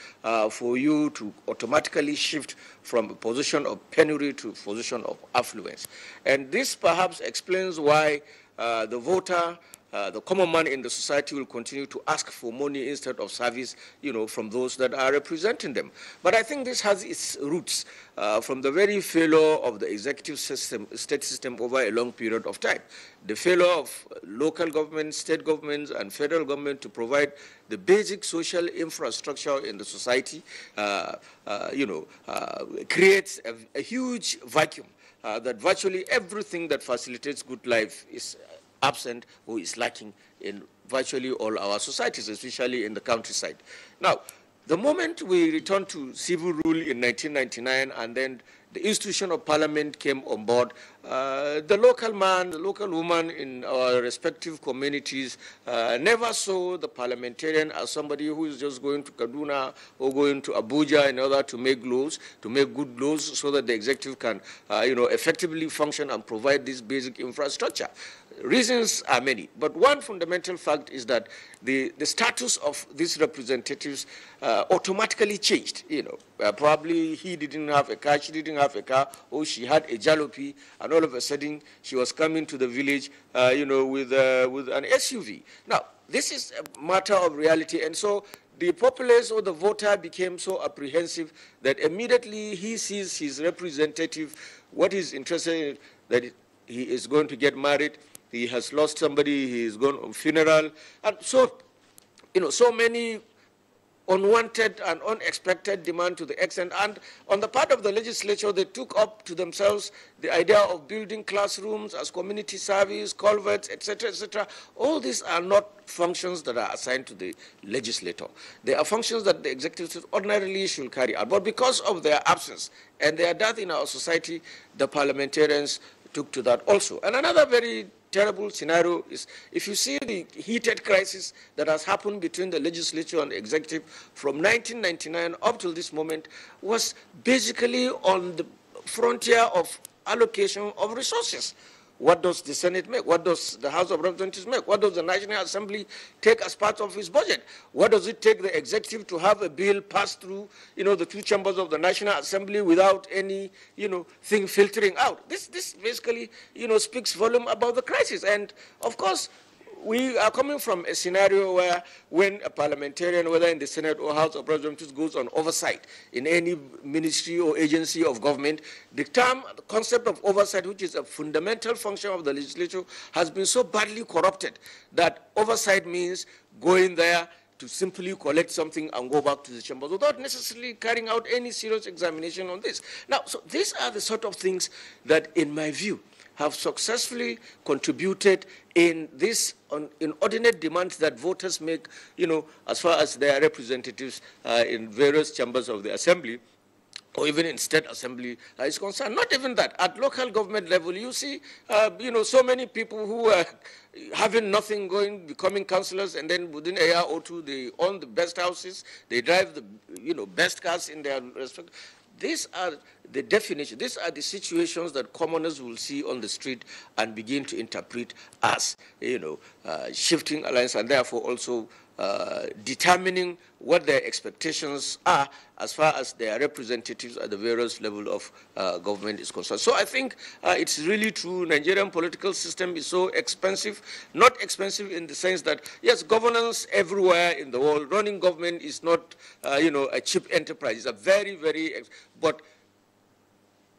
for you to automatically shift from a position of penury to a position of affluence. And this perhaps explains why the voter, the common man in the society, will continue to ask for money instead of service, from those that are representing them. But I think this has its roots from the very failure of the executive system, state system over a long period of time. The failure of local government, state governments, and federal government to provide the basic social infrastructure in the society, creates a huge vacuum that virtually everything that facilitates good life is absent or is lacking in virtually all our societies, especially in the countryside. Now, the moment we returned to civil rule in 1999 and then the institution of parliament came on board, the local man, the local woman in our respective communities never saw the parliamentarian as somebody who is just going to Kaduna or going to Abuja in order to make laws, to make good laws so that the executive can, effectively function and provide this basic infrastructure. reasons are many, but one fundamental fact is that the status of these representatives automatically changed. Probably he didn't have a car, she didn't have a car, or she had a jalopy, and all of a sudden she was coming to the village, with an SUV. Now, this is a matter of reality, and so the populace or the voter became so apprehensive that immediately he sees his representative, what he's interested in, that he is going to get married, he has lost somebody, he is going on funeral, and so, so many unwanted and unexpected demand to the extent, and on the part of the legislature, they took up to themselves the idea of building classrooms as community service, culverts, etc., etc. All these are not functions that are assigned to the legislator. They are functions that the executive ordinarily should carry out. But because of their absence and their death in our society, the parliamentarians took to that also. And another very terrible scenario is if you see the heated crisis that has happened between the legislature and the executive from 1999 up till this moment was basically on the frontier of allocation of resources. What does the Senate make? What does the House of Representatives make? What does the National Assembly take as part of its budget? What does it take the executive to have a bill pass through, the two chambers of the National Assembly without any, thing filtering out? This basically, speaks volume about the crisis. And of course, we are coming from a scenario where when a parliamentarian, whether in the Senate or House of Representatives, goes on oversight in any ministry or agency of government, the concept of oversight, which is a fundamental function of the legislature, has been so badly corrupted that oversight means going there to simply collect something and go back to the chambers without necessarily carrying out any serious examination on this. Now, so these are the sort of things that, in my view, have successfully contributed in this inordinate demands that voters make, as far as their representatives in various chambers of the assembly, or even in state assembly is concerned. Not even that. At local government level, you see, so many people who are having nothing going, becoming councillors, and then within a year or two, they own the best houses, they drive the, best cars in their respect. These are the definition, these are the situations that commoners will see on the street and begin to interpret as, shifting alliance, and therefore also determining what their expectations are as far as their representatives at the various levels of government is concerned. So I think it's really true. Nigerian political system is so expensive, not expensive in the sense that, yes, governance everywhere in the world, running government is not, a cheap enterprise. It's a very, very, but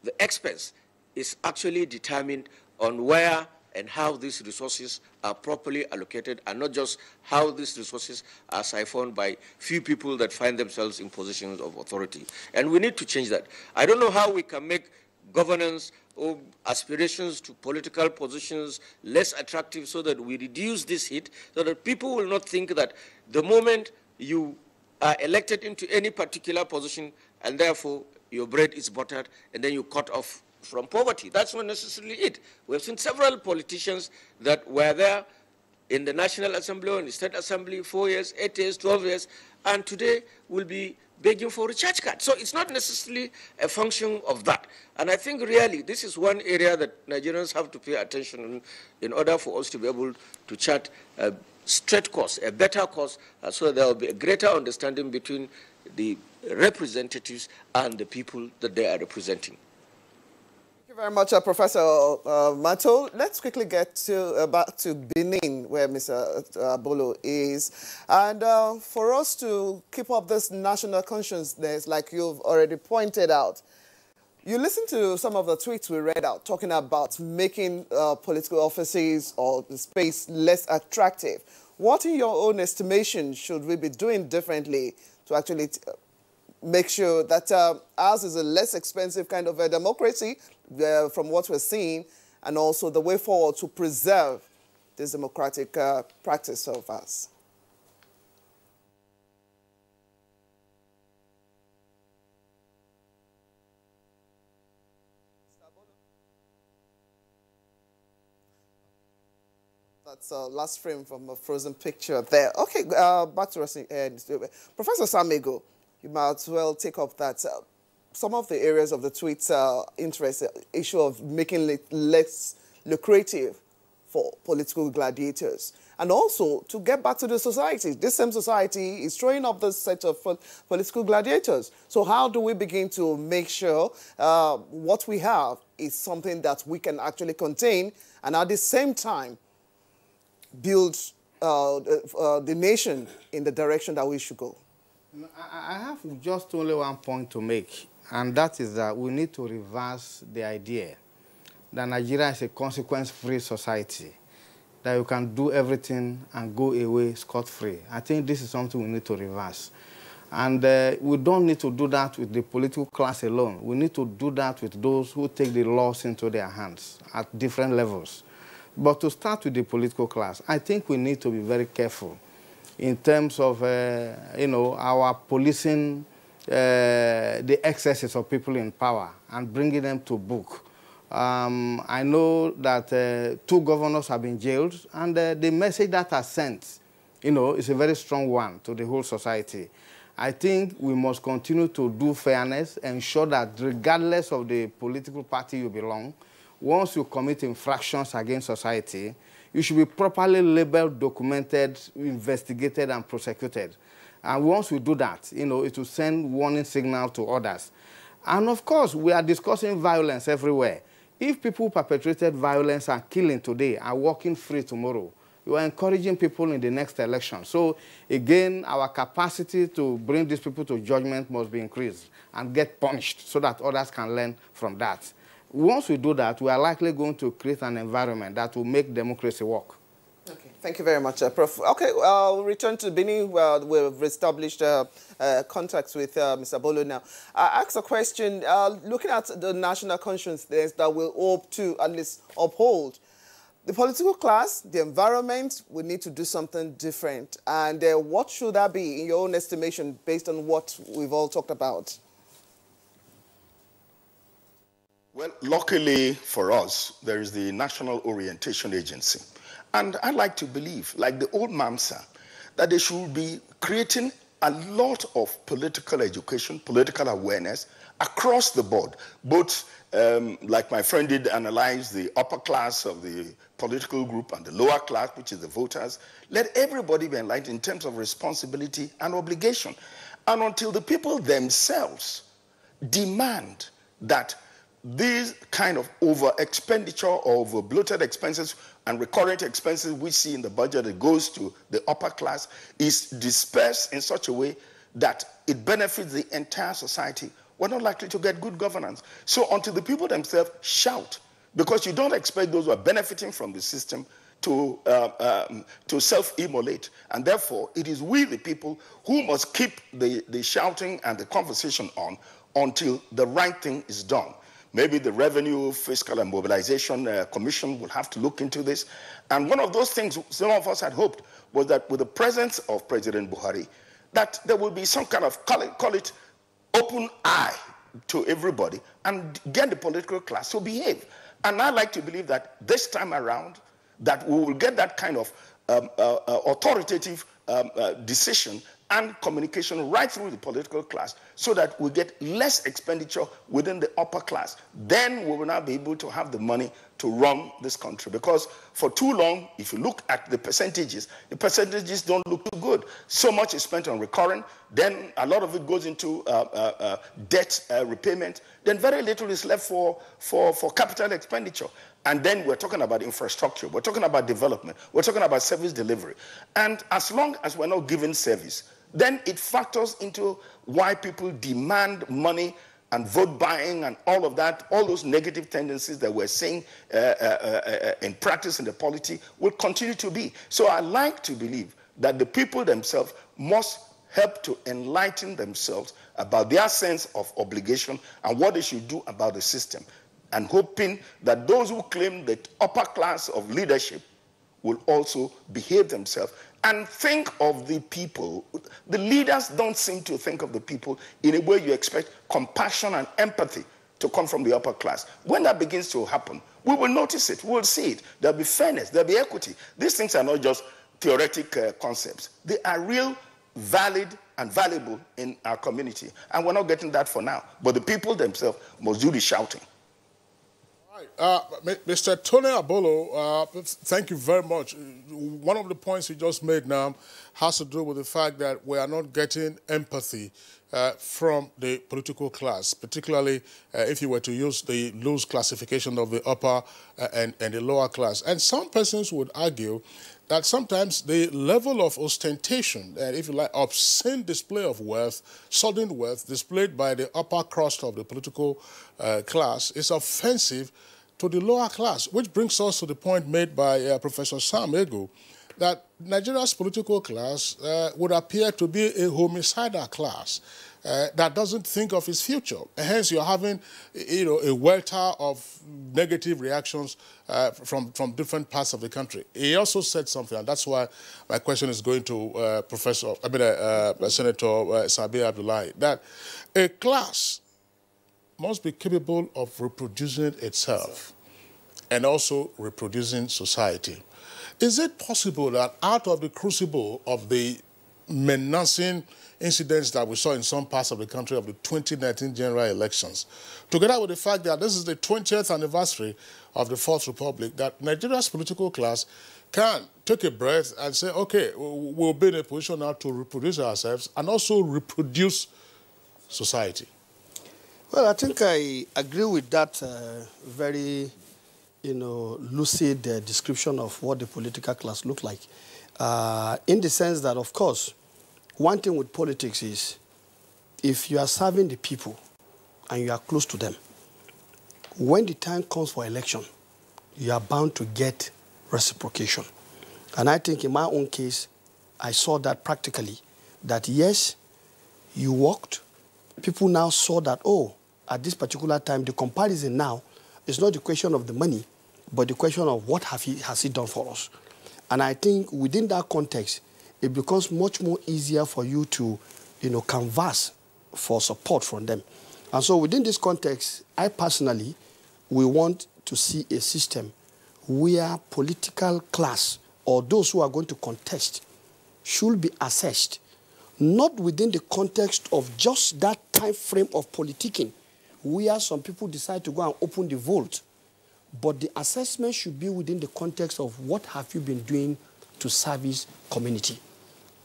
the expense is actually determined on where and how these resources are properly allocated, and not just how these resources are siphoned by few people that find themselves in positions of authority. And we need to change that. I don't know how we can make governance or aspirations to political positions less attractive so that we reduce this heat, so that people will not think that the moment you are elected into any particular position and therefore your bread is buttered and then you cut off from poverty. That's not necessarily it. We've seen several politicians that were there in the National Assembly or in the State Assembly 4 years, 8 years, 12 years, and today will be begging for a recharge card. So it's not necessarily a function of that. And I think really this is one area that Nigerians have to pay attention in order for us to be able to chart a straight course, a better course, so that there will be a greater understanding between the representatives and the people that they are representing. Thank you very much, Professor Mato. Let's quickly get back to Benin, where Mr. Bolo is. And for us to keep up this national consciousness, like you've already pointed out, you listen to some of the tweets we read out talking about making political offices or the space less attractive. What, in your own estimation, should we be doing differently to actually make sure that ours is a less expensive kind of a democracy from what we're seeing, and also the way forward to preserve this democratic practice of us? That's last frame from a frozen picture there. Okay, back to us. Professor Samego, you might as well take up that. Some of the areas of the tweets interest, issue of making it less lucrative for political gladiators. And also, to get back to the society, this same society is throwing up this set of political gladiators. So how do we begin to make sure what we have is something that we can actually contain and at the same time build the nation in the direction that we should go? I have just only one point to make, and that is that we need to reverse the idea that Nigeria is a consequence-free society, that you can do everything and go away scot-free. I think this is something we need to reverse. And we don't need to do that with the political class alone. We need to do that with those who take the laws into their hands at different levels. But to start with the political class, I think we need to be very careful in terms of, our policing the excesses of people in power and bringing them to book. I know that 2 governors have been jailed, and the message that are sent, is a very strong one to the whole society. I think we must continue to do fairness, ensure that regardless of the political party you belong, once you commit infractions against society, you should be properly labeled, documented, investigated, and prosecuted. And once we do that, it will send warning signal to others. And of course, we are discussing violence everywhere. If people who perpetrated violence and killing today are walking free tomorrow, you are encouraging people in the next election. So again, our capacity to bring these people to judgment must be increased and get punished so that others can learn from that. Once we do that, we are likely going to create an environment that will make democracy work. Okay, thank you very much, Prof. Okay, we'll return to Benin. We've established contacts with Mr. Bolo now. I asked a question, looking at the national consciousness that will hope to at least uphold the political class, the environment, we need to do something different. And what should that be, in your own estimation, based on what we've all talked about? Well, luckily for us, there is the National Orientation Agency. And I like to believe, like the old MAMSA, that they should be creating a lot of political education, political awareness across the board. Both, like my friend did, analyze the upper class of the political group and the lower class, which is the voters. Let everybody be enlightened in terms of responsibility and obligation. And until the people themselves demand that these kind of over-expenditure or over-bloated expenses and recurrent expenses we see in the budget that goes to the upper class is dispersed in such a way that it benefits the entire society, we're not likely to get good governance. So until the people themselves shout, because you don't expect those who are benefiting from the system to self-immolate. And therefore, it is we, the people, who must keep the shouting and the conversation on until the right thing is done. Maybe the Revenue, Fiscal and Mobilization Commission will have to look into this. And one of those things some of us had hoped was that with the presence of President Buhari, that there will be some kind of, call it open eye to everybody and get the political class to behave. And I like to believe that this time around, that we will get that kind of authoritative decision and communication right through the political class so that we get less expenditure within the upper class. Then we will now be able to have the money to run this country. Because for too long, if you look at the percentages don't look too good. So much is spent on recurring, then a lot of it goes into debt repayment, then very little is left for capital expenditure. And then we're talking about infrastructure, we're talking about development, we're talking about service delivery. And as long as we're not giving service, then it factors into why people demand money and vote buying and all of that, all those negative tendencies that we're seeing in practice in the polity will continue to be. So I like to believe that the people themselves must help to enlighten themselves about their sense of obligation and what they should do about the system, and hoping that those who claim the upper class of leadership will also behave themselves and think of the people. The leaders don't seem to think of the people in a way you expect compassion and empathy to come from the upper class. When that begins to happen, we will notice it, we'll see it. There'll be fairness, there'll be equity. These things are not just theoretic concepts. They are real, valid, and valuable in our community. And we're not getting that for now. But the people themselves must do the shouting. Mr. Tony Abolo, thank you very much. One of the points you just made now has to do with the fact that we are not getting empathy from the political class, particularly if you were to use the loose classification of the upper and the lower class. And some persons would argue that sometimes the level of ostentation, and if you like, obscene display of wealth, sudden wealth displayed by the upper crust of the political class is offensive to the lower class, which brings us to the point made by Professor Sam Ego, that Nigeria's political class would appear to be a homicidal class that doesn't think of its future. And hence, you're having, a welter of negative reactions from different parts of the country. He also said something, and that's why my question is going to Senator Sabi Abdullahi, that a class must be capable of reproducing itself and also reproducing society. Is it possible that out of the crucible of the menacing incidents that we saw in some parts of the country of the 2019 general elections, together with the fact that this is the 20th anniversary of the Fourth Republic, that Nigeria's political class can take a breath and say, okay, we'll be in a position now to reproduce ourselves and also reproduce society? Well, I think I agree with that very, lucid description of what the political class look like. In the sense that, of course, one thing with politics is if you are serving the people and you are close to them, when the time comes for election, you are bound to get reciprocation. And I think in my own case, I saw that practically, that yes, you worked, people now saw that, oh, at this particular time, the comparison now is not the question of the money, but the question of what has he done for us. And I think within that context, it becomes much more easier for you to, canvass for support from them. And so within this context, I personally, we want to see a system where political class or those who are going to contest should be assessed, not within the context of just that time frame of politicking, where some people decide to go and open the vault, but the assessment should be within the context of what have you been doing to service community.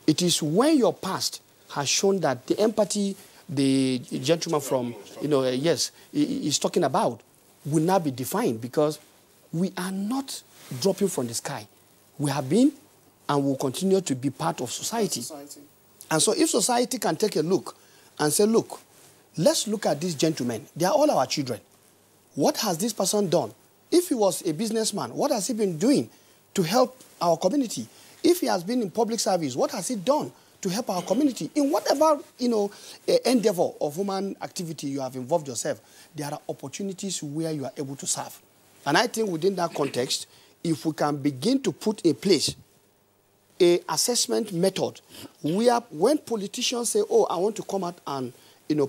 It is when your past has shown that the empathy the gentleman from, yes, is talking about will now be defined, because we are not dropping from the sky. We have been and will continue to be part of society. And so if society can take a look and say, look, let's look at these gentlemen. They are all our children. What has this person done? If he was a businessman, what has he been doing to help our community? If he has been in public service, what has he done to help our community? In whatever, endeavor of human activity you have involved yourself, there are opportunities where you are able to serve. And I think within that context, if we can begin to put in place an assessment method where when politicians say, oh, I want to come out and,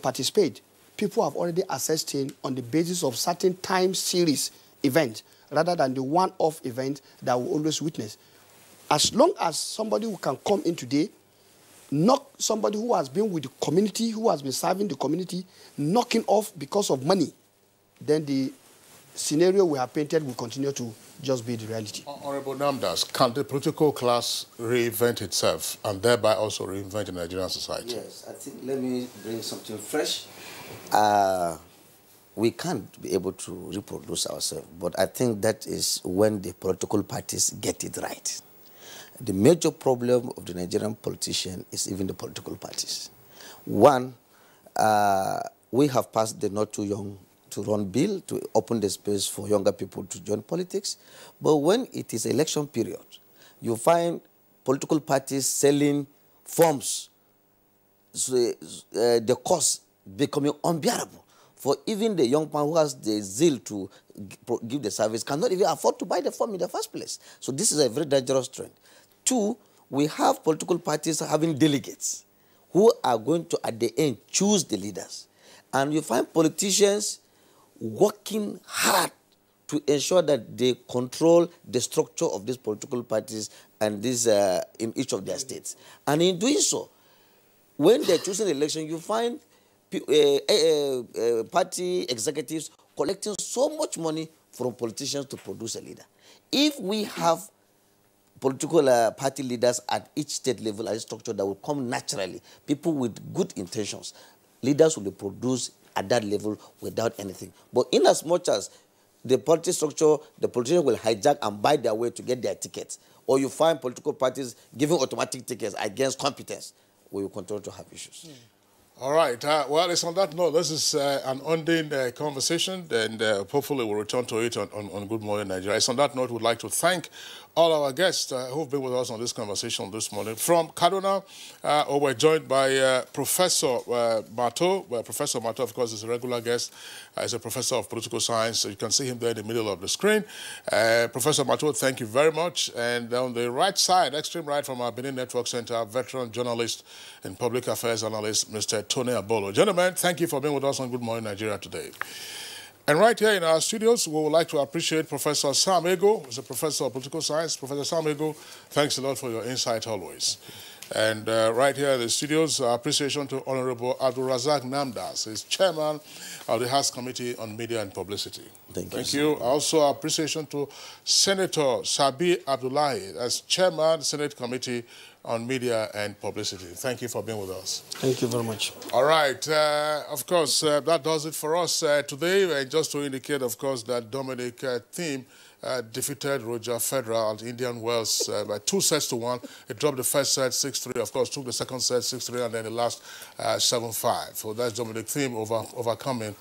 participate, people have already assessed him on the basis of certain time series events rather than the one-off event that we always witness. As long as somebody who can come in today, knock somebody who has been with the community, who has been serving the community, knocking off because of money, then the scenario we have painted will continue to just be the reality. Honorable Namdas, can the political class reinvent itself and thereby also reinvent the Nigerian society? Yes, I think let me bring something fresh. We can't be able to reproduce ourselves, but I think that is when the political parties get it right. The major problem of the Nigerian politician is even the political parties. One, we have passed the Not Too Young to Run bill to open the space for younger people to join politics. But when it is election period, you find political parties selling forms, so the cost becoming unbearable. For even the young man who has the zeal to give the service cannot even afford to buy the form in the first place. So this is a very dangerous trend. Two, we have political parties having delegates who are going to, at the end, choose the leaders. And you find politicians working hard to ensure that they control the structure of these political parties and this in each of their states. And in doing so, when they're choosing an election, you find party executives collecting so much money from politicians to produce a leader. If we have political party leaders at each state level, a structure that will come naturally, people with good intentions, leaders will be produced at that level without anything. But in as much as the party structure, the politicians will hijack and buy their way to get their tickets, or you find political parties giving automatic tickets against competence, we will continue to have issues. All right. Well, it's on that note. This is an ending conversation, and hopefully we'll return to it on Good Morning Nigeria. It's on that note, we'd like to thank all our guests who've been with us on this conversation this morning. From Kaduna, we're joined by Professor Mato. Professor Mato, of course, is a regular guest. He's a professor of political science. So you can see him there in the middle of the screen. Professor Mato, thank you very much. And on the right side, extreme right from our Benin Network Center, veteran journalist and public affairs analyst, Mr. Tony Abolo. Gentlemen, thank you for being with us on Good Morning Nigeria today. And right here in our studios, we would like to appreciate Professor Sam Ego, who's a professor of political science. Professor Sam Ego, thanks a lot for your insight always. And right here in the studios, appreciation to Honorable Abdul Razak Namdas, who is chairman of the House Committee on Media and Publicity. Thank you. Also, appreciation to Senator Sabi Abdullahi, as chairman, Senate Committee on Media and Publicity. Thank you for being with us. Thank you very much. All right. Of course, that does it for us today. Just to indicate, of course, that Dominic Thiem defeated Roger Federer at Indian Wells by 2 sets to 1. He dropped the first set 6-3, of course, took the second set 6-3, and then the last 7-5. So that's Dominic Thiem overcoming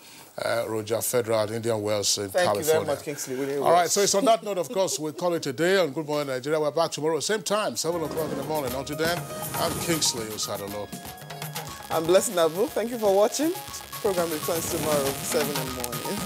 Roger Federer at Indian Wells in California. Thank you very much, Kingsley. All right, so it's on that note, of course, we'll call it a day on Good Morning Nigeria. We're back tomorrow, same time, 7 o'clock in the morning. Until then, I'm Kingsley Osadolo. I'm Blessing Abu. Thank you for watching. The program returns tomorrow, 7 in the morning.